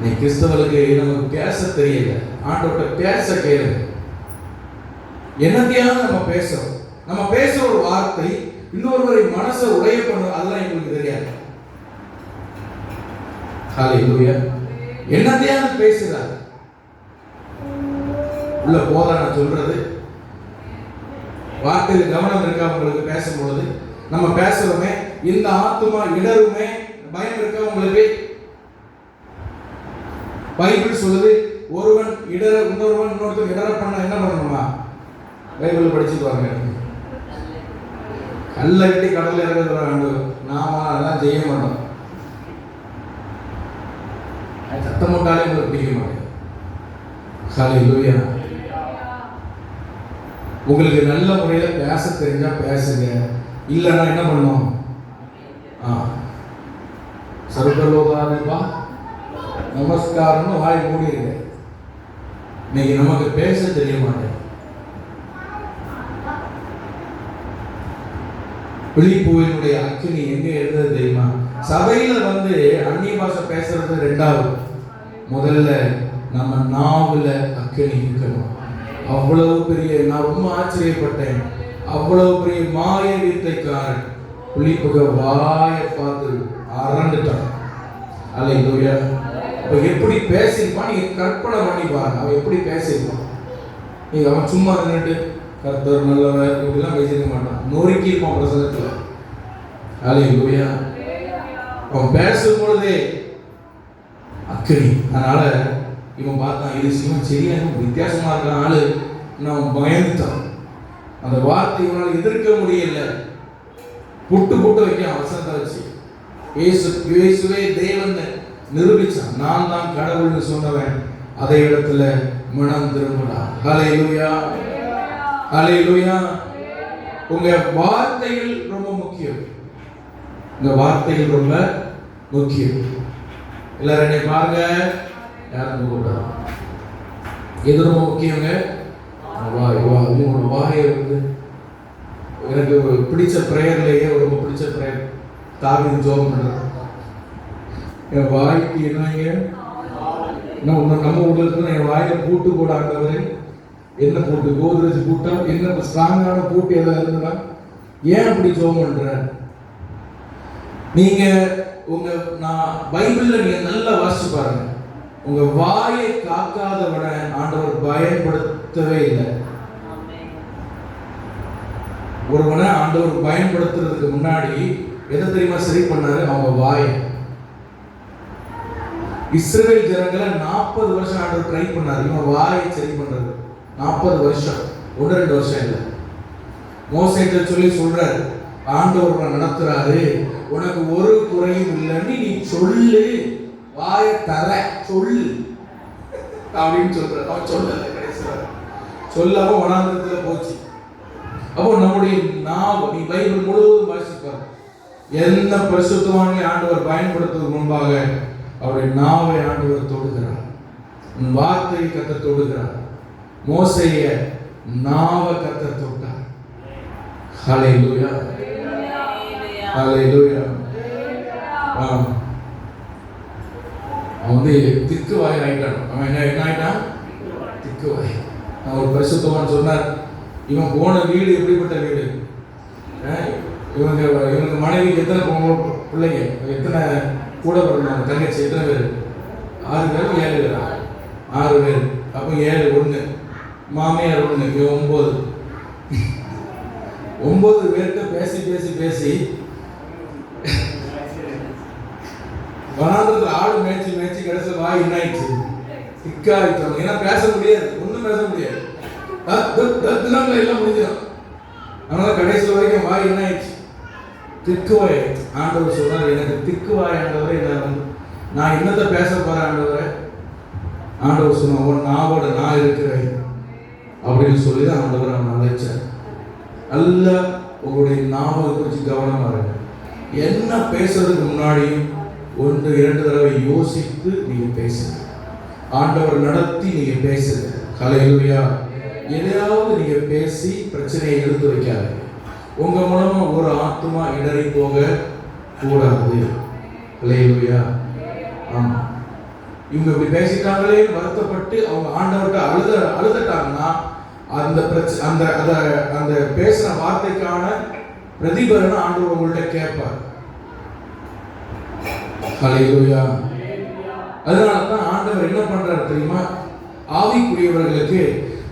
நீ கிறிஸ்தவர்களுக்கு நமக்கு பேச தெரியல, ஆண்டவர்கிட்ட பேச கேளு. என்னத்தையாவது நம்ம பேசுறோம், நம்ம பேசுற ஒரு வார்த்தை இன்னொருவரை மனசை உடைய பண்ணும், அதெல்லாம் எங்களுக்கு தெரியாது. ஹல்லேலூயா. என்னத்தையாவது பேசுறாரு உள்ள போதா. நான் சொல்றது வார்த்தையில் கவனம் இருக்கா உங்களுக்கு? பேசும்பொழுது நம்ம பேசுறோமே, இந்த ஆத்துமா இடருமே, பயம் இருக்கா உங்களுக்கு? பைபிள் சொல்லுது ஒருவன் இடர இன்னொருத்தர் இடர பண்ண என்ன பண்ணணுமா? பைபிள் படிச்சுட்டு வாங்க. கல்லை கட்டி கடல்ல இறங்குறாங்க, நாம அதெல்லாம் செய்ய மாட்டோம். சத்தம் போட்டாலே உங்களுக்கு பிடிக்க மாட்டேன். ஹல்லேலூயா. உங்களுக்கு நல்ல முறையில் பேச தெரிஞ்சா பேசுங்க, இல்லைன்னா என்ன பண்ணணும்? சர்வலோகாதிபா நமஸ்காரம்னு வாய் மூடிடுங்க. இன்னைக்கு நமக்கு பேச தெரிய மாட்டேன். பிலிப்புவினுடைய அக்கினி எங்க இருந்தது தெரியுமா? சபையில வந்து அந்நிய பாஷை பேசுறது ரெண்டாவது, முதல்ல நம்ம நாவுல அக்கினி இருக்கணும். அவ்வளவு பெரிய, நான் ரொம்ப ஆச்சரியப்பட்டேன், அவ்வளவு பெரிய மாய வித்தைக்காரன் பிலிப்புக்கு வாயை பார்த்து அரண்டுட்டான். அல்லேலூயா. அப்ப எப்படி பேசியிருப்பான் நீங்க கற்பனை பண்ணி பாருங்க. அவன் எப்படி பேசியிருப்பான்? நீங்க அவன் சும்மா நின்றுட்டு கர்த்தர் நல்லவர் இப்படிலாம் பேசியிருக்க மாட்டான், நொறுக்கி இருப்பான் பிரசங்கத்துல. அல்லேலூயா. அவன் பேசும் பொழுதே அக்கினி. அதனால இவன் பார்த்தான், இது இவன் சரியான வித்தியாசமா இருக்க ஆளு, நான் பயந்துட்டான். அந்த வார்த்தை இவனால் எதிர்க்க முடியல, புட்டு புட்டு வைக்க அவசரத்தை வச்சு இயேசுவே தேவன் நிரூபிச்சான். நான் தான் கடவுள்னு சொன்னவன் அதே இடத்துல மனம் திரும்பினான். ஹல்லேலூயா. ஹல்லேலூயா. உங்க வார்த்தைகள் ரொம்ப முக்கியம். உங்க வார்த்தைகள் ரொம்ப முக்கியம். எல்லாரும் என்னை பாருங்க, யாரும் கூடாது. எது ரொம்ப முக்கியங்க? உங்களோட வாயை வந்து எனக்கு பிடிச்ச பிரேயர்லேயே ரொம்ப பிடிச்ச பிரேயர் தாவீது ஜெபம் பண்றது. என் வாய்க்கு என்னங்க நம்ம ஊர்ல இருக்கிற என் வாயில பூட்டு போட ஆண்டவரே, என்ன பூட்டு? கோதுரேஜ் பூட்டா? என்ன ஸ்ட்ராங்கான பூட்டு எதாவது இருந்ததா? ஏன் அப்படி ஜெபம் பண்ற? நீங்க உங்க நான் பைபிள்ல நீங்க நல்லா வாசிச்சு பாருங்க, உங்க வாயை காக்காதவனை ஆண்டவர் பயன்படுத்தவே இல்லை. ஒருவனை ஆண்டவர் பயன்படுத்துறதுக்கு முன்னாடி எதை தெரியுமா சரி பண்ணாரு? அவங்க வாயை. இஸ்ரவேல் ஜனங்களை 40 வருஷம் ஆண்டவர் ட்ரை பண்ணாரு இவன் வாயை சரி பண்றது. 40 வருஷம், 1-2 வருஷம் இல்லை. மோசேட்ட சொல்லி சொல்றாரு, ஆண்டவர் நடத்துறாரு, உனக்கு ஒரு குறையும் இல்லைன்னு நீ சொல்லு, வாயை தர சொல்லு அப்படின்னு சொல்ற. அவன் சொல்லல, கடைசியா சொல்லாம வனாந்திரத்துல போச்சு. அப்போ நம்முடைய நாவு, நீ பைபிள் முழுவதும் வாசிப்பார், எந்த பரிசுத்தவான்களை ஆண்டவர் பயன்படுத்துவதற்கு முன்பாக அவருடைய நாவை ஆண்டவர் தொடுகிறார். உன் வார்த்தையை கர்த்தர் தொடுகிறார். மோசேய நாவை கர்த்தர் தொட்டார். ஹல்லேலூயா, ஹல்லேலூயா. அவன் வந்து திக்குவாய் ஆயிட்டான். அவன் என்ன ஆயிட்டான்? திக்குவாய். ஒரு பரிசுத்தவான் சொன்னார், இவன் போன வீடு எப்படிப்பட்ட வீடு? இவனுக்கு மனைவிக்கு எத்தனை பிள்ளைங்க, எத்தனை கூட பிறந்தாங்க, தங்கச்சி எத்தனை பேர்? 6 பேர் 7 பேரா? 6 பேர். அப்போ 7 1, மாமியார் 1, 9 பேர்கிட்ட பேசி பேசி பேசி வனாந்திரத்தில் ஆடு மேய்ச்சி மேய்ச்சி கடைசி வாய் என்ன ஆயிடுச்சு? திக்காயிட்டோம். ஏன்னா பேச முடியாது, ஒன்றும் பேச முடியாது. எல்லாம் முடிஞ்சிடும். அதனால கடைசி வரைக்கும் வாய் என்ன ஆயிடுச்சு? திக்குவாய். ஆண்டவர் சொன்னார், எனக்கு திக்குவாய் ஆண்டவரை, நான் என்னத்தை பேச போறேன் ஆண்டவரை? ஆண்டவர் சொன்ன, உன் நாவோட நான் இருக்கிறேன் அப்படின்னு சொல்லி தான் ஆண்டவர் அவன் அழைச்சார். நல்ல உங்களுடைய நாவை குறித்து கவனமா இருங்க. என்ன பேசுறதுக்கு முன்னாடியும் 1 2 தடவை யோசித்து நீங்க பேசுங்க. ஆண்டவர் நடத்தி நீங்க பேசுங்க. ஹல்லேலூயா. எதையாவது நீங்க பேசி பிரச்சனையை எடுத்து வைக்காது. உங்க மூலமா ஒரு ஆத்மா இடறி போக கூடாது. ஹல்லேலூயா. ஆமா, இவங்க இப்படி பேசிட்டாங்களே வருத்தப்பட்டு அவங்க ஆண்டவர்கிட்ட அழுதுட்டாங்கன்னா அந்த பேசுற வார்த்தைக்கான பிரதிபலனை ஆண்டவர் உங்கள்கிட்ட கேட்பார். ஹல்லேலூயா. அதனாலதான் ஆண்டவர் என்ன பண்றாரு தெரியுமா? ஆவிக்குரியவர்களுக்கு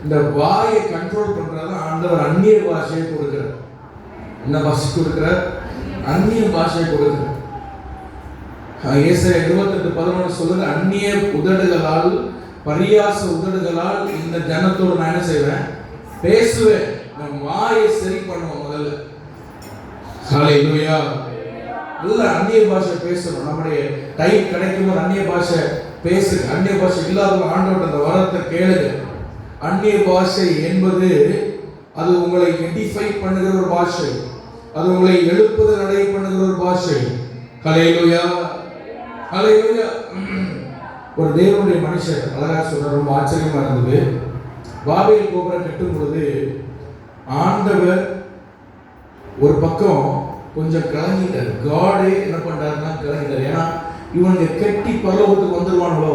இந்த வாயை கண்ட்ரோல் பண்றது ஆண்டவர் அந்நிய பாஷையை கொடுக்கிறார். என்ன பாஷை கொடுக்கிறார்? அந்நிய பாஷையை கொடுக்கிறார். ஏசாயா 28:11 சொல்லுது, அந்நிய உதடுகளால் பரியாச உதடுகளால் இந்த ஜனத்தோடு நான் என்ன செய்வேன்? பேசுவேன். நம் வாயை சரி பண்ணுவோம் முதல்ல. ஹல்லேலூயா. நல்ல அந்நிய பாஷை பேசணும். நம்முடைய டைம் கிடைக்கும் போது அந்நிய பாஷை பேசு. அந்நிய பாஷை இல்லாதவங்க ஆண்டவர்கிட்ட அந்த வரத்தை கேளுங்க. அந்நிய பாஷை என்பது அது உங்களை எடிஃபை பண்ணுகிற ஒரு பாஷை, அது உங்களை எழுப்புதல் அடைய பண்ணுகிற ஒரு பாஷை. ஹல்லேலூயா, ஹல்லேலூயா. ஒரு தேவனுடைய மனுஷர் அழகா சொல்ற, ரொம்ப ஆச்சரியமா இருந்தது. பாபேல் கோபுரம் கட்டும் பொழுது ஆண்டவர் ஒரு பக்கம் கொஞ்சம் கலங்கிட்டார். காடே என்ன பண்றாருன்னா கலங்கிட்டார். ஏன்னா இவனுக்கு கெட்டி பரலோகத்துக்கு வந்துருவாங்களோ,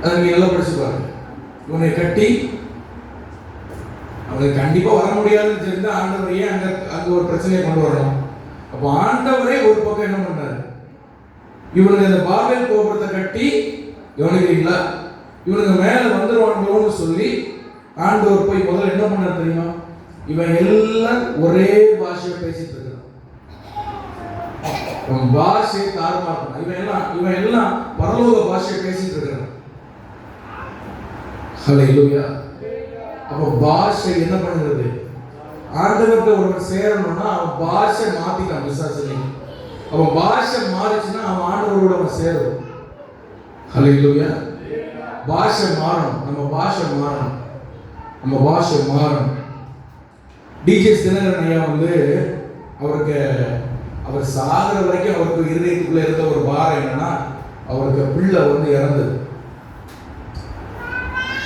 அதை நீங்க நல்லா படிச்சு பாருங்க. இவனை கட்டி அவனுக்கு கண்டிப்பா வர முடியாதுன்னு தெரிஞ்சா ஆண்டவர் ஏன் அங்க ஒரு பிரச்சனையை கொண்டு வரணும்? அப்போ ஆண்டவரே ஒரு பக்கம் என்ன பண்றாரு? இவனுக்கு அந்த பாபேல் கோபுரத்தை கட்டி கவனிக்கிறீங்களா, இவனுக்கு மேல வந்துருவாங்களோன்னு சொல்லி ஆண்டவர் போய் முதல்ல என்ன பண்ணாரு தெரியுமா? இவன் எல்லாம் ஒரே பாஷையை பேசிட்டு இருக்கான். பாஷையை தாறுமாறான். இவன் எல்லாம் பரலோக பாஷையை பேசிட்டு இருக்கான். ஹல்லேலூயா. அப்ப பாஷை என்ன பண்ணுகிறது? ஆண்டவர்கிட்ட ஒருவர் சேரணும்னா அவன் பாஷை மாத்திட்டான். விசுவாசம் அவன் பாஷை மாறிச்சுன்னா அவன் ஆண்டவரோட அவன் சேரும். ஹல்லேலூயா. பாஷை மாறணும். நம்ம பாஷை மாறணும். நம்ம பாஷை மாறணும். டிஜே தினகரன் ஐயா வந்து அவர் சாகிற வரைக்கும் அவருக்கு இருதயத்துக்குள்ள இருந்த ஒரு பாரம் என்னன்னா, அவருக்கு பிள்ளை வந்து இறந்தது.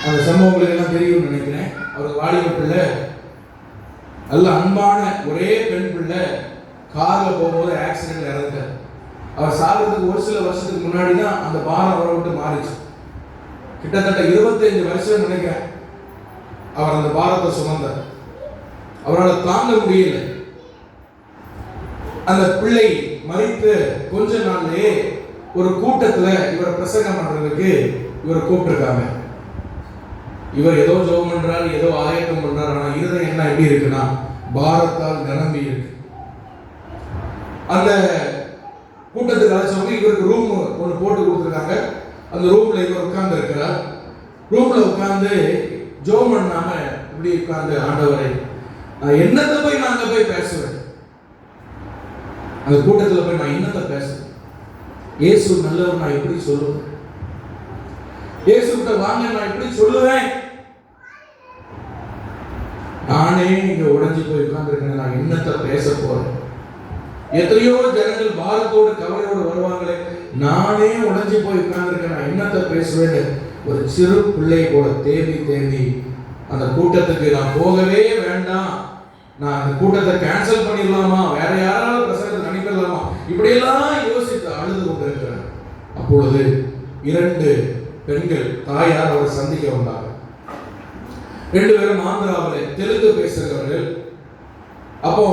அந்த சம்பவங்களுக்கு எல்லாம் தெரியும்னு நினைக்கிறேன். அவருக்கு வாலிப பிள்ளை, நல்ல அன்பான ஒரே பெண் பிள்ளை, கார்ல போகும்போது ஆக்சிடென்ட்ல இறந்துட்டார். அவர் சாகிறதுக்கு ஒரு சில வருஷத்துக்கு முன்னாடி தான் அந்த பாரம் அவரை விட்டு மாறிச்சு. கிட்டத்தட்ட 25 வருஷம் நினைக்கிறேன் அவர் அந்த பாரத்தை சுமந்தார். அவரால் தாங்க முடியல. அந்த பிள்ளை மரித்து கொஞ்ச நாள்லயே ஒரு கூட்டத்துல இவரை பிரசங்கம் பண்றதுக்கு இவரை கூப்பிட்டுருக்காங்க. இவர் ஏதோ ஜெபம் பண்றாரு, ஏதோ ஆயத்தம் பண்றாரு. ஆனா இருதயம் என்ன எப்படி இருக்குன்னா பாரத்தால் நிரம்பி இருக்கு. அந்த கூட்டத்துக்கு அழைச்சவங்க இவருக்கு ரூம் ஒன்று போட்டு கொடுத்துருக்காங்க. அந்த ரூம்ல இவர் உட்கார்ந்து இருக்கிறார். ரூம்ல உட்கார்ந்து ஜெபம் பண்ணாம இப்படி உட்கார்ந்து, ஆண்டவரை நான் என்னத்தை போய் நான் அங்க போய் பேசுவேன்? அந்த கூட்டத்துல போய் நான் என்னத்தை பேசுவேன்? இயேசு நல்லவர் நான் எப்படி சொல்லுவேன்? இயேசு கிட்ட வாங்க நான் எப்படி சொல்லுவேன்? நானே இங்க உடைஞ்சு போய் உட்கார்ந்துருக்கேன், நான் என்னத்தை பேச போறேன்? எத்தனையோ ஜனங்கள் பாரத்தோடு கவலையோடு வருவாங்களே, நானே உடைஞ்சு போய் உட்கார்ந்துருக்கேன், நான் என்னத்தை பேசுவேன்னு ஒரு சிறு பிள்ளை போல தேவி அந்த கூட்டத்துக்கு நான் போகவே வேண்டாம், நான் அந்த கூட்டத்தை கேன்சல் பண்ணிடலாமா, வேற யாராவது பிரசங்கத்தை அனுப்பிடலாமா, இப்படியெல்லாம் யோசித்து அழுது கொண்டிருக்கிறேன். அப்பொழுது 2 பெண்கள் தாயார் அவரை சந்திக்க வந்தாங்க. 2 பேரும் ஆந்திராவில் தெலுங்கு பேசுகிறவர்கள். அப்போ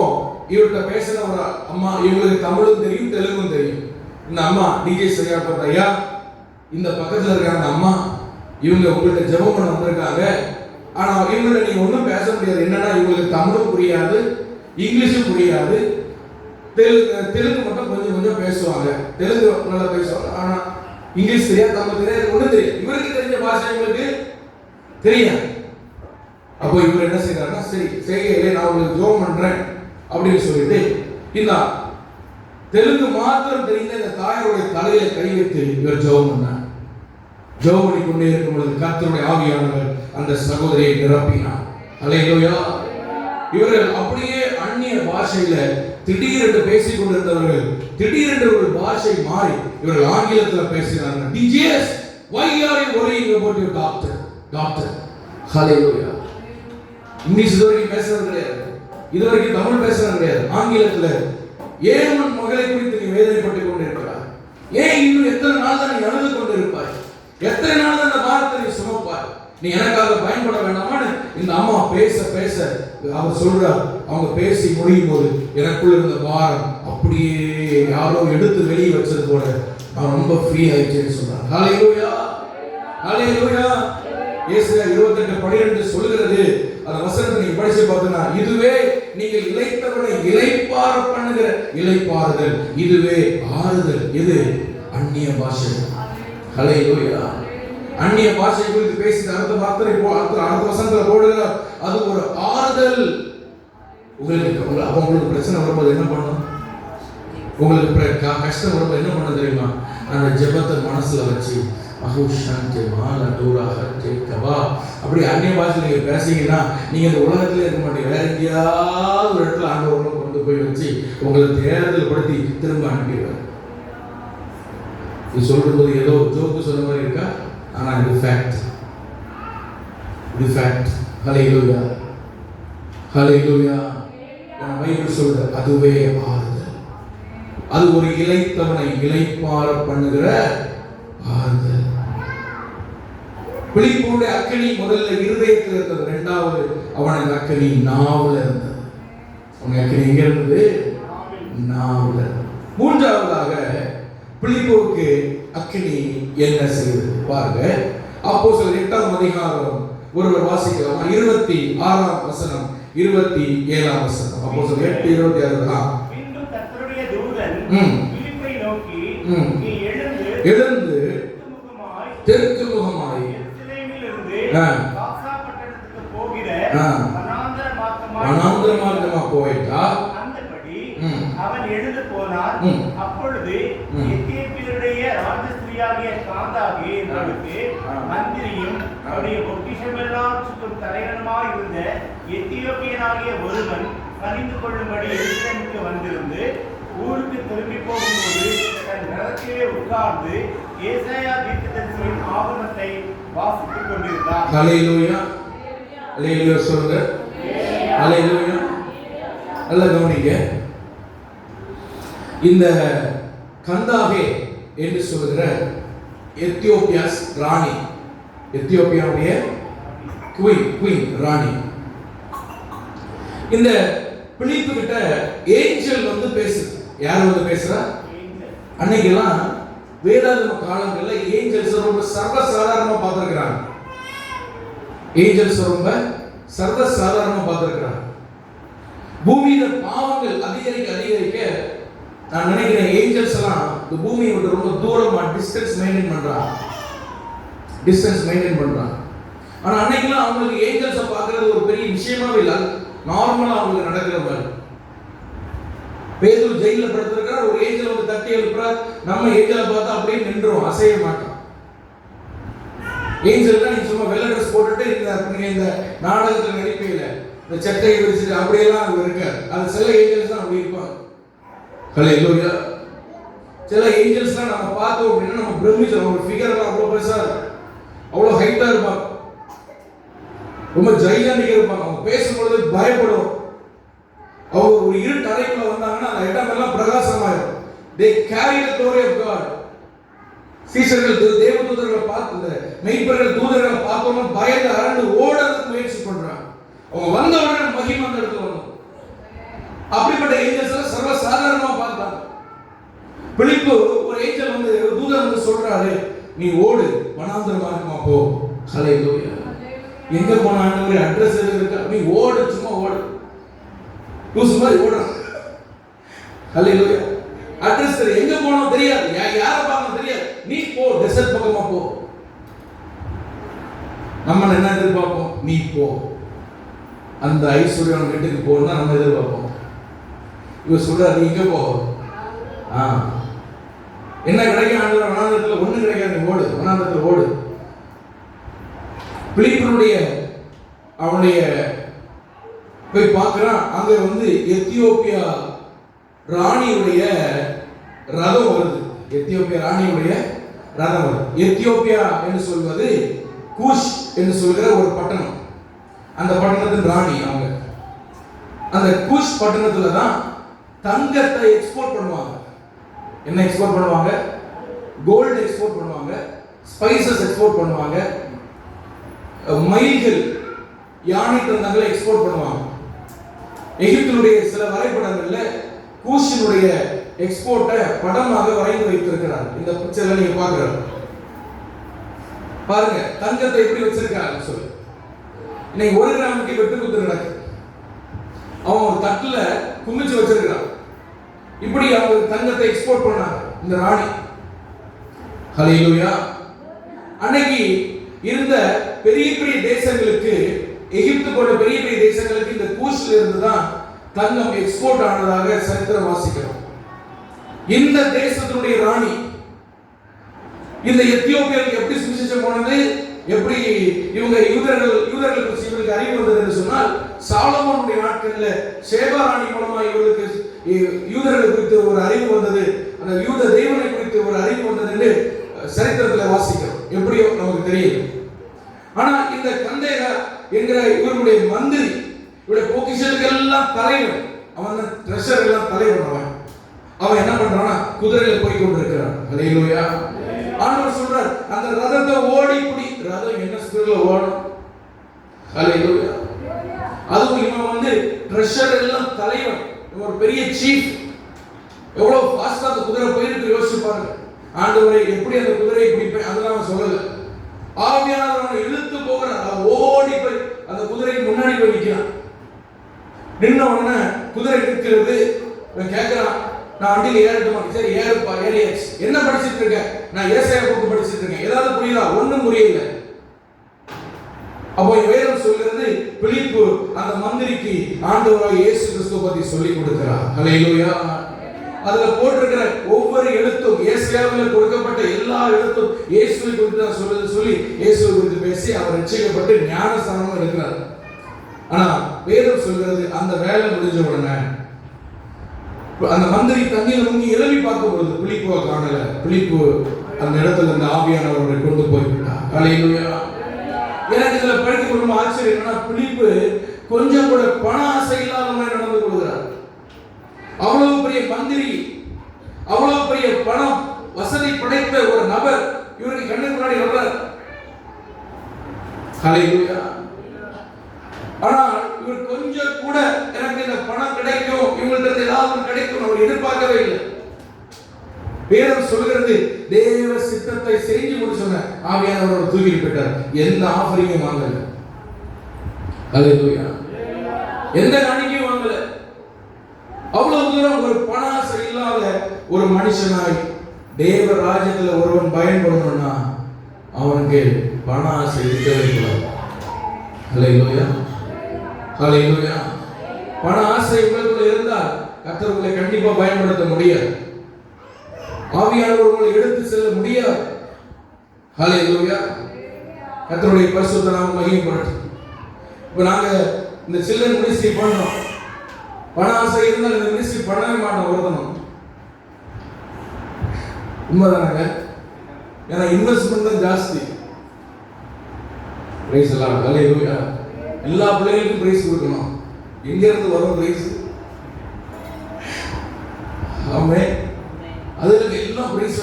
இவர்கிட்ட பேசுற ஒரு அம்மா, இவங்களுக்கு தமிழும் தெரியும் தெலுங்கும் தெரியும். இந்த அம்மா டிஜே சரியா போட்ட, ஐயா இந்த பக்கத்துல இருக்க அந்த அம்மா இவங்க உங்கள்கிட்ட ஜெபம் பண்ண வந்திருக்காங்க, ஆனா இவங்களை நீங்க ஒன்றும் பேச முடியாது. என்னன்னா இவங்களுக்கு தமிழும் புரியாது, இங்கிலீஷும் புரியாது, தெலுங்கு மட்டும் கொஞ்சம் பேசுவாங்க. தெலுங்கு நல்லா பேசுவாங்க, ஆனா இங்கிலீஷ் தெரியாது, தமிழ் தெரியாது, ஒன்றும் தெரியாது. இவருக்கு தெரிஞ்ச பாஷை இவங்களுக்கு தெரியாது. அப்போ இவர் என்ன செய்யறாருன்னா, சரி செய்கையிலே நான் உங்களுக்கு ஜெபம் பண்றேன் அப்படின்னு சொல்லிட்டு இந்த தெலுங்கு மாத்திரம் தெரிந்த இந்த தாயாருடைய தலையில கை வைத்து இவர் ஜெபம் பண்ணார். ஜெபம் பண்ணி கொண்டே இருக்கும் பொழுது கர்த்தருடைய ஆவியானவர் அந்த சகோதரியை நிரப்பினார். அல்லேலூயா. இவர்கள் அப்படியே அந்நிய பாஷையில திடீரென்று பேசிக் கொண்டிருந்தவர்கள் திடீரென்று ஒரு பாஷை மாறி இவர்கள் ஆங்கிலத்தில் பேசினார்கள். DJs, why are you worrying about your doctor? Hallelujah. English இதுவரைக்கும் பேசுறது கிடையாது, இதுவரைக்கும் தமிழ் பேசுறது கிடையாது. ஆங்கிலத்துல ஏன் உன் மகளை குறித்து நீ வேதனைப்பட்டுக் கொண்டிருக்கிறாய்? ஏன் இன்னும் எத்தனை நாள் தான் நீ அழுது கொண்டிருப்பாய்? எத்தனை நாள் தான் இந்த பாரத்தை நீ சுமப்பாய்? நீ எனக்காக பயன்பட வேண்டாமான்னு இந்த அம்மா பேச அவர் சொல்றார். அவங்க பேசி முடியும் போது எனக்குள்ள இருந்த பாரம் அப்படியே யாரோ எடுத்து வெளியே வச்சது போல நான் ரொம்ப ஃப்ரீ ஆயிடுச்சேன்னு சொல்றார். ஹல்லேலூயா, ஹல்லேலூயா. ஏசாயா 28:12 சொல்கிறது, அந்த வசனத்தை நீங்க படிச்சு பார்த்தீங்கன்னா, இதுவே நீங்கள் இளைத்தவனை இளைப்பாற பண்ணுகிற இளைப்பாறுதல், இதுவே ஆறுதல். இது அந்நிய பாஷை. ஹல்லேலூயா. அந்நிய பாஷை குறித்து பேசி அடுத்த வசனத்துல போடுகிறார், அது ஒரு ஆறுதல். உங்களுக்கு பிரச்சனை வரும்போது என்ன பண்ணும்? உங்களுக்கு கஷ்டம் வரும்போது என்ன பண்ண தெரியுமா? அந்த ஜெபத்தை மனசுல வச்சு அப்படி அந்நிய பாஷை நீங்க பேசீங்கன்னா நீங்க இந்த உலகத்திலே இருக்க மாட்டீங்க, வேற எங்கேயாவது ஒரு இடத்துல ஆண்டவரை கொண்டு போய் வச்சு உங்களை தேர்தல் படுத்தி திரும்ப அனுப்பிடுவார். இது சொல்றது ஏதோ ஜோக்கு சொல்ற மாதிரி இருக்கா? ஆனா இது ஃபேக்ட். ஹல்லேலூயா, ஹல்லேலூயா. பைபிள் சொல்றது அதுவே ஆறுதல். அது ஒரு இளைத்தவனை இளைப்பாற பண்ணுகிற ஆறுதல். பிலிப்புடைய அக்கினி முதல்ல இருதயத்தில் இருந்தது, இரண்டாவது அவனுக்கு அக்கினி நாவுல இருந்தது. அவனுக்கு அக்கினி எங்க இருந்தது? நாவுல. மூன்றாவதாக பிலிப்புவுக்கு அக்கினி என்ன செய்தது பாருங்க. அப்போஸ்தலர் 8ஆம் அதிகாரம் ஒருவர் வாசிக்கலாம். 26ஆம் வசனம் 27ஆம் வசனம். அப்போஸ்தலர் 8:26. பின்பு கர்த்தருடைய தூதன் பிலிப்பை நோக்கி, நீ எழுந்து தெற்கு முகமாய் எருசலேமிலிருந்து காசா பட்டணத்துக்கு போகிற வனாந்தர மார்க்கமா போயிட்டா. அந்தபடி அவன் எழுந்து போனான். அப்பொழுது எத்தியோப்பியருடைய ராஜஸ்திரியாகிய காந்தாகி என்பவளுக்கு மந்திரியும் அவருடைய பொக்கிஷமெல்லாம் சுற்றும் தலைவனுமாய் இருந்த எத்தியோப்பியனாகிய ஒருவன் பணிந்து கொள்ளும்படி எருசலேமுக்கு வந்திருந்து ஊருக்கு திரும்பி போகும்போது தன் ரதத்திலே உட்கார்ந்து ஏசாயா தீர்க்கதரிசியின் ஆகமத்தை வாசித்துக் கொண்டிருந்தார். ஹல்லேலூயா, ஹல்லேலூயா சொல்லுங்க. ஹல்லேலூயா. நல்லா கவனிங்க. இந்த கந்தாகே என்று சொல்லுகிற எத்தியோப்பியாஸ் ராணி, எத்தியோப்பியாவுடைய குயின் ராணி, இந்த பிலிப்பு கிட்ட ஏஞ்சல் வந்து பேசுது. யார் வந்து பேசுறா? அன்னைக்கெல்லாம் வேதாகம காலங்கள்ல ஏஞ்சல்ஸ் ரொம்ப சர்வசாதாரணமா பார்த்திருக்கிறாங்க. ஏஞ்சல்ஸ் ரொம்ப சர்வசாதாரணமா பார்த்திருக்கிறாங்க. பூமியில பாவங்கள் அதிகரிக்க நான் நினைக்கிறேன் ஏஞ்சல்ஸ் எல்லாம் இந்த பூமியை விட்டு ரொம்ப தூரமா டிஸ்டன்ஸ் மெயின்டைன் பண்றாங்க. ஆனா அன்னைக்கெல்லாம் அவங்களுக்கு ஏஞ்சல்ஸை பார்க்கறது ஒரு பெரிய விஷயமாவே இல்லை, நார்மலா அவங்களுக்கு நடக்கிற மாதிரி. பேதுரு ஜெயில படுத்திருக்கிறார், ஒரு ஏஞ்சல் வந்து தட்டி எழுப்புறார். நம்ம ஏஞ்சலை பார்த்தா அப்படியே நின்றோம், அசைய மாட்டோம். ஏஞ்சல் தான் நீங்க சும்மா வெள்ளை ட்ரெஸ் போட்டுட்டு இந்த நாடகத்தில் நடிப்பீங்க, இந்த சட்டையை விரிச்சிட்டு அப்படியெல்லாம் அங்க இருக்காது. அது சில ஏஞ்சல்ஸ் தான் அப்படி இருப்பாங்க. ஹல்லேலூயா. சில ஏஞ்சல்ஸ்லாம் நம்ம பார்த்தோம் அப்படின்னா நம்ம பிரமிச்சோம். அவங்க ஃபிகர்லாம் அவ்வளோ பெருசா இருக்கும், அவ்வளோ ஹைட்டா இருப்பாங்க, ரொம்ப ஜைகாண்டிக்கா இருப்பாங்க. அவங்க பேசும்பொழுது பயப்படும். அவங்க ஒரு இருட்டு அறைக்குள்ள வந்தாங்கன்னா அந்த இடமெல்லாம் பிரகாசமாயிடும். they carry the glory of God. சீஷர்கள் தேவதூதர்களை பார்த்து, மெய்ப்பர்கள் தூதர்களை பார்த்தோம்னா பயந்து அரண்டு ஓடறதுக்கு முயற்சி பண்றாங்க. அவங்க வந்த உடனே மகிமை அந்த இடத்துல வரும். அப்படிப்பட்ட ஏஞ்சல்ஸ் சர்வ சாதாரணமா பார்த்தாங்க. பிலிப்பு ஒரு ஏஞ்சல் வந்து தூதர் வந்து சொல்றாரு, நீ ஓடு, வனாந்தரமா இருக்குமா போ. ஹல்லேலூயா. எங்க போனான்னு ஒரு அட்ரஸ் இருக்கு, நீ ஓடு, சும்மா ஓடு, லூசு மாதிரி ஓடுறான். ஹல்லேலூயா. அட்ரஸ் தெரியும், எங்க போனோம் தெரியாது, யாரை பார்க்கணும் தெரியாது, நீ போ, டெசர்ட் பக்கமா போ. நம்ம என்ன எதிர்பார்ப்போம்? நீ போ, அந்த ஐஸ்வர்யம் வீட்டுக்கு போனா நம்ம எதிர்பார்ப்போம். இவர் சொல்றாரு, நீ எங்க போ, என்ன கிடைக்கும் ஆண்டவர்? வனாந்தரத்துல ஒண்ணு கிடைக்காது, ஓடு, வனாந்தரத்துல ஓடு. பிலிப்பினுடைய அவனுடைய போய் பார்க்கிறான். அங்க வந்து எத்தியோப்பியா ராணியுடைய ரதம் வருது. எத்தியோப்பியா ராணியுடைய ரதம் வருது. எத்தியோப்பியா என்று சொல்வது கூஷ் என்று சொல்கிற ஒரு பட்டணம். அந்த பட்டணத்தின் ராணி அவங்க. அந்த கூஷ் பட்டணத்துல தான் தங்கத்தை எக்ஸ்போர்ட் பண்ணுவாங்க. என்ன எக்ஸ்போர்ட் பண்ணுவாங்க? கோல்டு எக்ஸ்போர்ட் பண்ணுவாங்க, ஸ்பைசஸ் எக்ஸ்போர்ட் பண்ணுவாங்க, மயில்கள், யானை தந்தங்களை எக்ஸ்போர்ட் பண்ணுவாங்க. எகிப்தினுடைய சில வரைபடங்கள்ல கூஷினுடைய எக்ஸ்போர்ட்டை படமாக வரைந்து வைத்திருக்கிறார். இந்த பிக்சர்ல நீங்க பாக்குறாரு பாருங்க, தங்கத்தை எப்படி வச்சிருக்காங்க சொல்லு. இன்னைக்கு 1 கிராமுக்கு வெட்டு குத்து நடக்கு. அவன் ஒரு தட்டுல குமிச்சு வச்சிருக்கிறான். இப்படி அவங்க தங்கத்தை எக்ஸ்போர்ட் பண்ணாங்க இந்த ராணி. ஹல்லேலூயா. அன்னைக்கு இருந்த பெரிய பெரிய தேசங்களுக்கு, எகிப்து போன்ற பெரிய பெரிய தேசங்களுக்கு இந்த கூஷ்ல இருந்து தான் தங்கம் எக்ஸ்போர்ட் ஆனதாக சரித்திரம் வாசிக்கிறோம். இந்த தேசத்தினுடைய ராணி இந்த எத்தியோப்பியாவுக்கு எப்படி சுவிசேஷம் போனது, எப்படி இவங்க யூதர்கள் குறித்து இவருக்கு அறிவு வந்தது என்று சொன்னால், சாலமோனுடைய நாட்கள்ல சேபா ராணி மூலமா இவர்களுக்கு யூதர்கள் குறித்து ஒரு அறிவு வந்தது, அந்த யூத தேவனை குறித்து ஒரு அறிவு வந்தது என்று சரித்திரத்தில் வாசிக்கிறோம். எப்படியோ நமக்கு தெரியும். ஆனா இந்த கந்தேகா என்கிற இவருடைய மந்திரி, இவருடைய பொக்கிஷத்துக்கு எல்லாம் தலைவன், அவன் ட்ரெஷர் எல்லாம் தலைவன். அவன் என்ன பண்றானா, குதிரையில போய் கொண்டிருக்கிறான். ஹல்லேலூயா. ஆண்டவர் சொல்றார், அந்த ரதத்தை ஓடி புடி. ரதம் என்ன ஸ்பீட்ல ஓடும்? ஹல்லேலூயா. அதுவும் இவன் வந்து ட்ரெஷர் எல்லாம் தலைவன், ஒரு பெரிய சீஃப். எவ்வளவு ஃபாஸ்டா அந்த குதிரை போயிருக்கு யோசிச்சு பாருங்க. ஆண்டவரை எப்படி அந்த குதிரையை பிடிப்பேன் அதெல்லாம் அவன் சொல்லல. ஆவியானவர் அவனை இழுத்து போகிறார். அவன் ஓடி போய் அந்த குதிரைக்கு முன்னாடி போய் நிற்கிறான். நின்ன உடனே குதிரை நிற்கிறது. இவன் கேட்கிறான், நான் வண்டியில ஏறட்டுமா? சரி ஏறுப்பா, ஏறியாச்சு. என்ன படிச்சுட்டு இருக்க? நான் ஏசாயா புக்கு படிச்சுட்டு இருக்கேன். ஏதாவது புரியுதா? ஒண்ணும் புரியல. அப்போ வேதம் சொல்கிறது, பிலிப்பு அந்த மந்திரிக்கு ஆண்டவராகிய இயேசு கிறிஸ்துவை பத்தி சொல்லி கொடுக்கிறார். ஹல்லேலூயா. அதுல போட்டிருக்கிற ஒவ்வொரு எழுத்தும், ஏசாயாவில் கொடுக்கப்பட்ட எல்லா எழுத்தும் இயேசுவை குறித்து சொல்லுது சொல்லி இயேசுவை குறித்து பேசி அவர் ரட்சிக்கப்பட்டு ஞானஸ்நானம் எடுக்கிறார். ஆனா வேதம் சொல்கிறது, அந்த வேலை முடிஞ்ச உடனே அந்த மந்திரி தண்ணியில முங்கி எழுப்பி பார்க்கும் பொழுது பிலிப்புவை காணல. பிலிப்பு அந்த இடத்துல இருந்து ஆவியானவரை கொண்டு போய்விட்டார். ஹல்லேலூயா. எனக்கு இதுல படிக்க ரொம்ப ஆச்சரியம் என்னன்னா, பிலிப்பு கொஞ்சம் கூட பண ஆசை இல்லாத மாதிரி நடந்து கொள்கிறார். அவ்வளவு பெரிய மந்திரி, அவ்வளவு பெரிய பணம் வசதி படைத்த ஒரு நபர் இவருக்கு கண்ணுக்கு முன்னாடி வர்றார். ஹல்லேலூயா. ஆனால் இவர் கொஞ்சம் கூட எனக்கு இந்த பணம் கிடைக்கும், இவங்கள்ட்ட ஏதாவது கிடைக்கும் அவர் எதிர்பார்க்கவே இல்லை. வேதம் சொல்கிறது, தேவ சித்தத்தை செஞ்சு முடிச்சோங்க ஆவியானவர் தூக்கி போயிட்டார். எந்த ஆஃபரிங்கும் வாங்கல. ஹல்லேலூயா. எந்த காணிக்கையும் வாங்கல. அவ்வளவு தூரம் ஒரு பண ஆசை இல்லாத ஒரு மனுஷனாய் தேவ ராஜ்யத்தில் ஒருவன் பயன்படணும்னா அவனுக்கு பண ஆசை இருக்கவே கூடாது. ஹல்லேலூயா. ஹல்லேலூயா. பண ஆசை உங்களுக்குள்ள இருந்தால் கர்த்தர் உங்களை கண்டிப்பா பயன்படுத்த முடியாது. ஆவியானவர் உங்களை எடுத்து செல்ல முடியாது. ஹல்லேலூயா. கர்த்தருடைய பரிசுத்த நாமம் மகிமைப்படட்டும். இப்போ நாங்க இந்த சில்ட்ரன் மினிஸ்ட்ரி பண்றோம். பண ஆசை இருந்தால் இந்த மினிஸ்ட்ரி பண்ணவே மாட்டோம். ஒருத்தனும் உண்மைதானாங்க? ஏன்னா இன்வெஸ்ட்மெண்ட் தான் ஜாஸ்தி. பிரைஸ் எல்லாம் ஹல்லேலூயா. எல்லா பிள்ளைகளுக்கும் பிரைஸ் கொடுக்கணும். எங்க இருந்து வரும் பிரைஸ்? ஆமென். அதுக்கு எல்லாம் பிரைஸ்.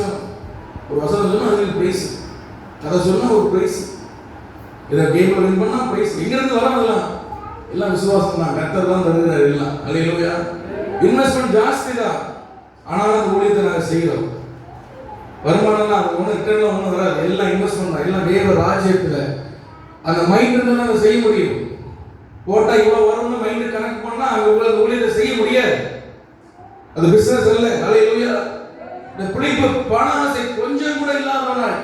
ஒரு வசனம் சொன்னா அதுக்கு பிரைஸ், கதை சொன்னா ஒரு பிரைஸ், இதை கேம்ல வின் பண்ணா பிரைஸ். எங்க இருந்து வரலாம்? எல்லாம் விசுவாசம் தான். கர்த்தர் தான் தருகிறார் எல்லாம். ஹல்லேலூயா. இன்வெஸ்ட்மெண்ட் ஜாஸ்தி தான், ஆனால் அந்த ஊழியத்தை நாங்கள் செய்கிறோம். வருமானம்லாம் அது ஒன்றும் ரிட்டர்ன்லாம் ஒன்றும் வராது. எல்லாம் இன்வெஸ்ட்மெண்ட் தான். எல்லாம் தேவ ராஜ்யத்தில் அந்த மைண்ட் இருந்தால் அதை செய்ய முடியும். போட்டால் இவ்வளோ வரும்னு மைண்டு கணக்கு பண்ணால் அங்கே உள்ள ஊழியத்தை செய்ய முடியாது. அது பிசினஸ் இல்லை. ஹல்லேலூயா. இந்த பிடிப்பு பண ஆசை கொஞ்சம் கூட இல்லாதவனாய்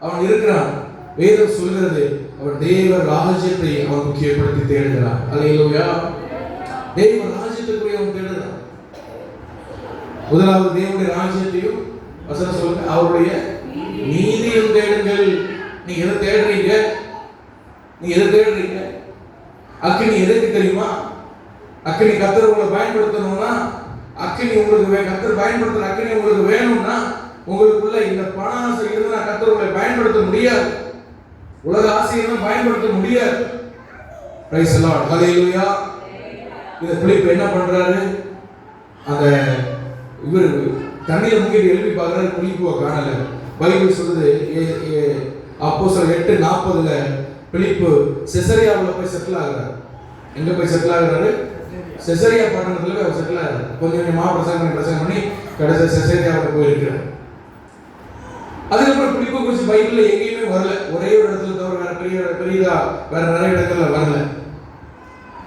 அவன் இருக்கிறான். வேதம் சொல்கிறது அவன் தேவ ராஜ்யத்தை அவன் முக்கியப்படுத்தி தேடுகிறான். ஹல்லேலூயா. தேவ ராஜ்யத்துக்குரிய அவன் தேடுகிறான். முதலாவது தேவனுடைய ராஜ்யத்தையும் வசனம் சொல்லுங்க, அவருடைய நீதியும் தேடுங்கள். நீங்க எதை தேடுறீங்க? நீங்க எதை தேடுறீங்க? அக்கினி எதுக்கு தெரியுமா? அக்கினி கர்த்தர் உங்களை பயன்படுத்தணும்னா, அக்கினி உங்களுக்கு கர்த்தர் பயன்படுத்துற அக்கினி உங்களுக்கு வேணும்னா, உங்களுக்குள்ள இந்த பண ஆசை இருந்தா கர்த்தர் உங்களை பயன்படுத்த முடியாது. உலக ஆசையெல்லாம் பயன்படுத்த முடியாது. Praise the Lord. ஹல்லேலூயா. இந்த பிலிப் என்ன பண்றாரு? அந்த இவர் தண்ணியில முங்கிட்டு எழுப்பி பார்க்கறாரு, பிலிப்புவை காணல. பைபிள் சொல்லுது அப்போஸ்தலர் 8:40 பிலிப்பு செசரியாவுல போய் செட்டில் ஆகுறாரு. எங்க போய் செட்டில் ஆகுறாரு? செசரியா பட்டணத்துல அவர் செட்டில் ஆகுறாரு. கொஞ்சம் பிரசங்கம் பண்ணி கடைசி செசரியாவுல போய் இருக்கிறார். அதுக்கப்புறம் பிலிப்பு குறித்து பைபிள்ல எங்கேயுமே வரல. ஒரே ஒரு இடத்துல தவிர வேற பெரியதா வேற நிறைய இடங்கள்ல வரல.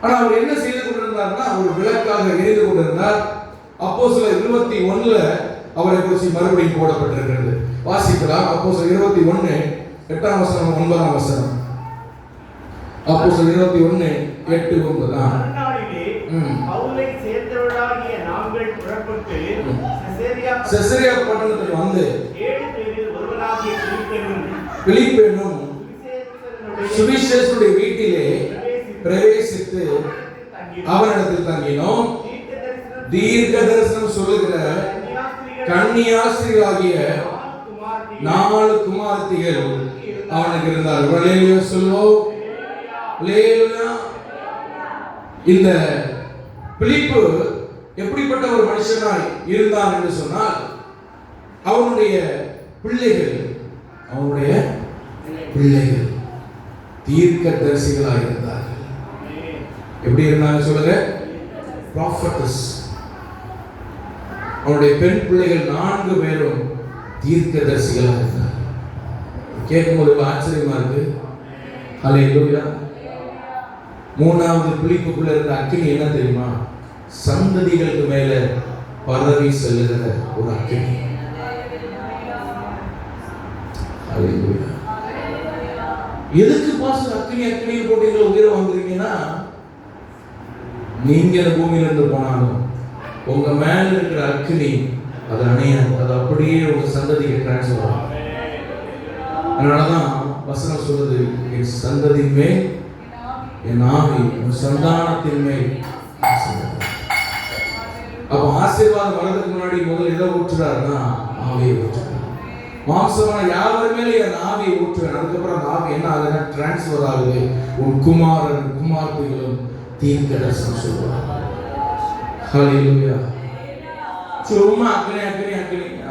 ஆனா அவர் என்ன செய்து கொண்டிருந்தார்னா, ஒரு விளக்காக எரிந்து கொண்டிருந்தார். அப்போஸ்தலர் 21 அவரை குறித்து மறுபடியும் போடப்பட்டிருக்கிறது. வாசிக்கலாம். அப்போஸ்தலர் 21 8ஆம் வசனம் 9ஆம் வசனம். அப்போஸ்தலர் 21 8 9. பவுலை சேர்ந்தவர்களாகிய நாங்கள் புறப்பட்டு செசரியா பட்டணத்துக்கு வந்து 7 பேரில் ஒருவனாகிய பிலிப்பெனும் சுவிசேஷனுடைய வீட்டிலே பிரவேசித்து அவனிடத்தில் தங்கினோம். தீர்க்க தரிசனம் சொல்லுகிற கன்னியாஸ்திரிகளாகிய 4 குமாரத்திகள் அவனுக்கு இருந்தார்கள். ஹல்லேலூயா சொல்லுவோம். ஹல்லேலூயா. இந்த பிலிப்பு எப்படிப்பட்ட ஒரு மனுஷனாய் இருந்தான் என்று சொன்னால், அவனுடைய பிள்ளைகள் தீர்க்க தரிசிகளாக இருந்தார்கள். எப்படி இருந்தாங்க சொல்லுங்க? ப்ராஃபட்டஸ். அவனுடைய பெண் பிள்ளைகள் 4 பேரும் தீர்க்க தரிசிகளாக இருந்தார்கள். கேட்கும்போது ஆச்சரியமா இருக்கு. ஹல்லேலூயா. 3வது பிலிப்புக்குள்ள இருந்த அக்கினி என்ன தெரியுமா? சந்ததிகளுக்கு மேல பரவி செல்லுகிற ஒரு அக்கினி. ஹல்லேலூயா. எதுக்கு பாஸ்டர் அக்கினி போட்டீங்களா உயிரை வாங்குறீங்கன்னா, நீங்க இந்த பூமியில இருந்து போனாலும் உங்க மேல இருக்கிற அக்கினி அது அணையாது. அது அப்படியே உங்க சந்ததிக்கு டிரான்ஸ்ஃபர் ஆகும். அதனாலதான் வசனம் சொல்லுது, என் சந்ததியின் மேல் என் ஆவி உன் சந்தானத்தின் மேல். அப்ப ஆசீர்வாதம் வரதுக்கு முன்னாடி முதல் எதை ஊற்றுறாருன்னா ஆவியை ஊற்றுறாரு. மாம்சமான யாவர் மேலே என் ஆவியை ஊற்றுவேன். அதுக்கப்புறம் அந்த ஆவி என்ன ஆகுதுன்னா டிரான்ஸ்ஃபர் ஆகுது. உன் குமார்த்திகளும் தீர்க்க தரிசனம் சொல்லுவாங்க. ஹல்லேலூயா. சும்மா அக்கினி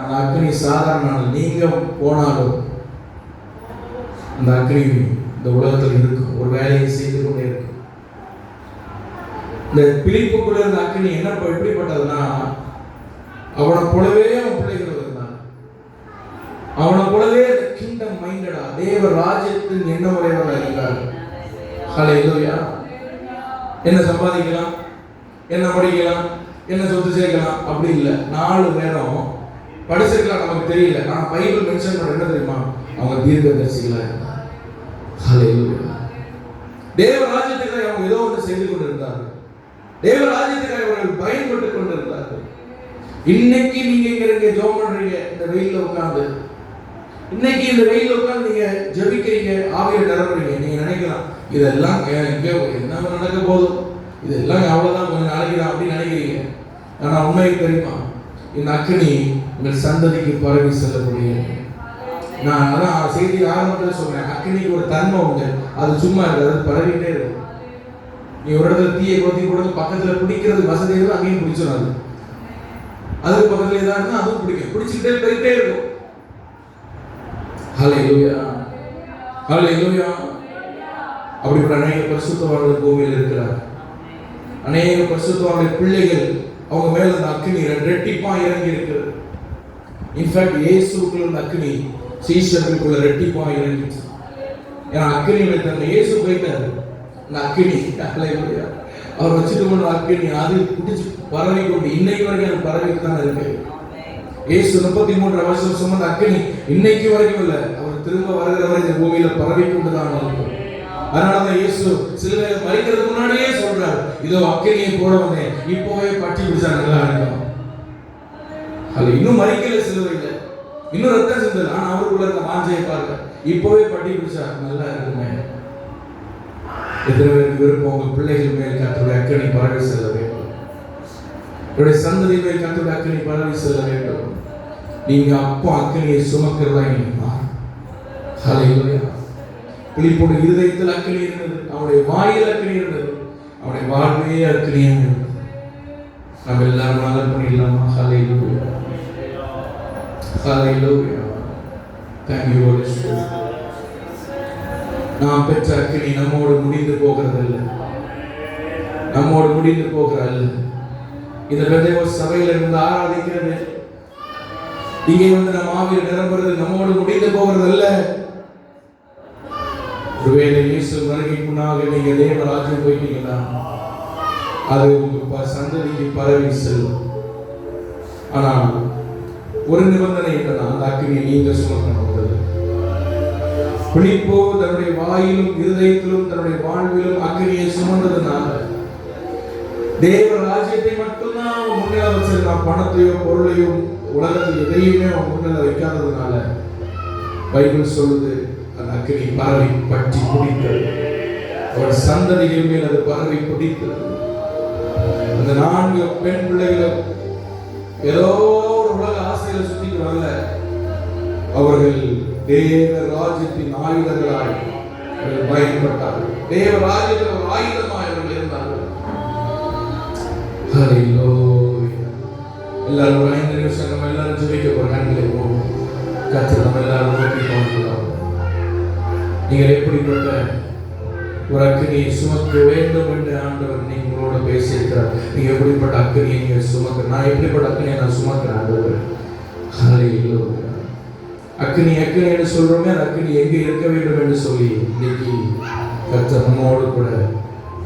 அந்த அக்கினி சாதாரண நீங்க போனாலும் அந்த அக்கினி இந்த உலகத்தில் இருக்கும். ஒரு வேலையை செய்து கொண்டே இருக்கும். இந்த பிலிப்புக்குள்ள இருந்த அக்கினி என்ன எப்படிப்பட்டதுன்னா, அவனை போலவே அவன் பிள்ளைகள் இருந்தான். அவனை போலவே கிங்டம் மைண்டடா தேவ ராஜ்யத்தின் எண்ண உடையவனாக இருந்தார். ஹல்லேலூயா. என்ன சம்பாதிக்கலாம், என்ன படிக்கலாம், என்ன சொத்து சேர்க்கலாம் அப்படி இல்லை. 4 பேரும் படிச்சிருக்கலாம், நமக்கு தெரியல. ஆனா பைபிள் மென்ஷன் பண்ற என்ன தெரியுமா? அவங்க தீர்க்கதரிசிகளா இருந்தாங்க. ஹல்லேலூயா. தேவ ராஜ்யத்துக்காக அவங்க ஏதோ ஒன்று செய்து கொண்டிருந்தார்கள். தேவ ராஜ்யத்துக்காக அவர்கள் பயன்பட்டுக் கொண்டிருந்தார்கள். இன்னைக்கு நீங்க இங்க ஜெபம் பண்றீங்க, இந்த வெயில்ல உட்கார்ந்து இன்னைக்கு இந்த வெயில்ல உட்கார்ந்து நீங்க ஜெபிக்கிறீங்க, ஆவியை நிரப்புறீங்க. நீங்க நினைக்கலாம் இதெல்லாம் இங்க என்ன நடக்க போதும், இதெல்லாம் அவ்வளவுதான், கொஞ்சம் நாளைக்கு தான் அப்படின்னு நினைக்கிறீங்க. ஆனா உண்மை தெரியுமா? இந்த அக்கினி உங்கள் சந்ததிக்கு பரவி செல்லக்கூடிய. நான் அதான் செய்தி ஆரம்பத்தில் சொன்னேன், அக்கினிக்கு ஒரு தன்மை உண்டு, அது சும்மா இருக்காது, அது பரவிட்டே இருக்கும். நீ ஒரு இடத்துல தீயை கொத்தி கூட பக்கத்துல பிடிக்கிறது வசதி இருக்கும், அங்கேயும் பிடிச்சிடும். அதுக்கு பக்கத்துல ஏதாவது இருந்தா அதுவும் பிடிக்கும், பிடிச்சிக்கிட்டே போயிட்டே இருக்கும். ஹல்லேலூயா, ஹல்லேலூயா. அப்படிப்பட்ட அநேக பரிசுத்தவான்கள் பூமியில் இருக்கிறார். அநேக பரிசுத்தவான்கள் பிள்ளைகள் அவங்க மேல அந்த அக்கினி ரெட்டிப்பா இறங்கி இருக்கிறது. இன்ஃபேக்ட் இயேசுக்குள்ள அந்த அக்கினி சீஷர்களுக்குள்ள ரெட்டிப்பா இறங்கிச்சு. ஏன்னா அக்கினியை தந்த இயேசு போயிட்டாரு, அந்த அக்கினி அவர் வச்சுட்டு போன அக்கினி அது பிடிச்சு பரவி கொண்டு இன்னைக்கு வரைக்கும் அது பரவிட்டு தான் இருக்கு. இயேசு 33 வருஷம் சுமந்த அக்கினி இன்னைக்கு வரைக்கும் இல்லை, அவர் திரும்ப வருகிற வரை இந்த பூமியில பரவி கொண்டு தான் இருக்கும். அதனாலதான் இயேசு சிலுவை மரிக்கிறதுக்கு முன்னாடியே சொல்றாரு, இதோ அக்கினியை போட வந்தேன், இப்போவே பற்றி பிடிச்சா நல்லா இருக்கும். அது இன்னும் மரிக்கல சிலுவையில, இன்னும் ரத்தம் சிந்தல, ஆனா அவருக்குள்ள இருக்க வாஞ்சையை பாருங்க, இப்போவே பட்டி பிடிச்சா நல்லா இருக்குமே. எத்தனை பேருக்கு விருப்பம் உங்க பிள்ளைகள் மேல் கர்த்தருடைய அக்கினி பரவி செல்ல வேண்டும், என்னுடைய சந்ததி மேல் கர்த்தருடைய அக்கினி பரவி செல்ல வேண்டும். நீங்க அப்போ அக்கினியை சுமக்கிறதா இல்லையா? ஹல்லேலூயா. பிலிப்போட இருதயத்தில் அக்கினி இருந்தது, அவனுடைய வாயில் அக்கினி இருந்தது, அவனுடைய வாழ்வே அக்கினியாக இருந்தது. நம்ம எல்லாரும் ஆதரவு பண்ணிடலாமா? ஹல்லேலூயா, ஹல்லேலூயா. Thank you Holy Spirit. நாம் பெற்ற அக்கினி நம்மோடு முடிந்து போகிறதல்ல, நம்மோடு முடிந்து போகிறதல்ல. இந்த பெந்தேகோஸ்து சபையில இருந்து ஆராதிக்கிறது, இங்கே வந்து நம்ம ஆவியில் நிரம்புறது நம்மோடு முடிந்து போகிறதல்ல. ஒருவேளை இயேசு வருகைக்கு முன்னாக நீங்க தேவ ராஜ்யம் போயிட்டீங்கன்னா அது உங்க சந்ததிக்கு பரவி செல்லும். ஆனால் ஒரு நிபந்தனை என்னன்னா, அந்த அக்கினியை நீங்க சுமக்கணும். பிலிப்பு தன்னுடைய வாயிலும் இருதயத்திலும் தன்னுடைய வாழ்விலும் அக்கினியை சுமந்ததுனால தேவ ராஜ்யத்தை மட்டும்தான் அவன் முன்னே வச்சிருக்கான். பணத்தையோ பொருளையோ உலகத்தில் எதையுமே அவன் முன்னில வைக்காததுனால பைபிள் சொல்லுது, அந்த அக்கினி பரவி பற்றி பிடித்தது, அவர் சந்ததிகள் மேல் அது பரவி பிடித்தது. அந்த 4 பெண் பிள்ளைகளும் ஏதோ ஒரு உலக ஆசையில சுத்திட்டு வரல, அவர்கள் தேவ ராஜ்யத்தின் ஆயுதங்களாய் பயன்பட்டார்கள். தேவ ராஜ்யத்தில் ஒரு ஆயுதமாய் அவர்கள் இருந்தார்கள். ஹல்லேலூயா. எல்லாரும் ஒரு 5 நிமிஷம் நம்ம எல்லாரும் ஜெபிக்க போறோம். கண்களை மூடுவோம். கர்த்தர் நம்ம எல்லாரும் நோக்கி பார்க்கலாம். நீங்கள் எப்படிப்பட்ட ஒரு அக்கினியை சுமக்க வேண்டும் என்று ஆண்டவர் நீங்களோட பேசியிருக்கிறார். நீங்க எப்படிப்பட்ட அக்கினியை நீங்க சுமக்க, நான் எப்படிப்பட்ட அக்கினியை நான் சுமக்கிறேன் ஆண்டவர். ஹல்லேலூயா. அக்கினி அக்கினி என்று சொல்றோமே, அந்த அக்கினி எங்கே இருக்க வேண்டும் என்று சொல்லி இன்னைக்கு கர்த்தர் நம்மோடு கூட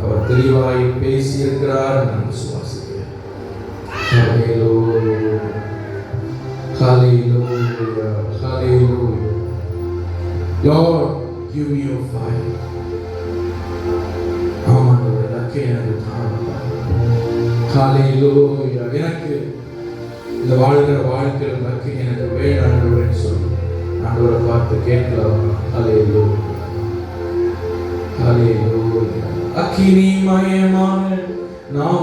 அவர் தெளிவாய் பேசி இருக்கிறார். நான் விசுவாசிக்கிறேன். ஹல்லேலூயா, ஹல்லேலூயா, ஹல்லேலூயா. Lord, give me your fire. ஆமாண்டவரே, அக்கினி எனக்கு தாருங்க. ஹல்லேலூயா. எனக்கு இந்த வாழ்கிற வாழ்க்கையில் அக்கினி எனக்கு வேண்டாம் சொல்லி ஆண்டவரை பார்த்து கேட்கலாம். ஹல்லேலூயா, ஹல்லேலூயா. அக்கினி மயமான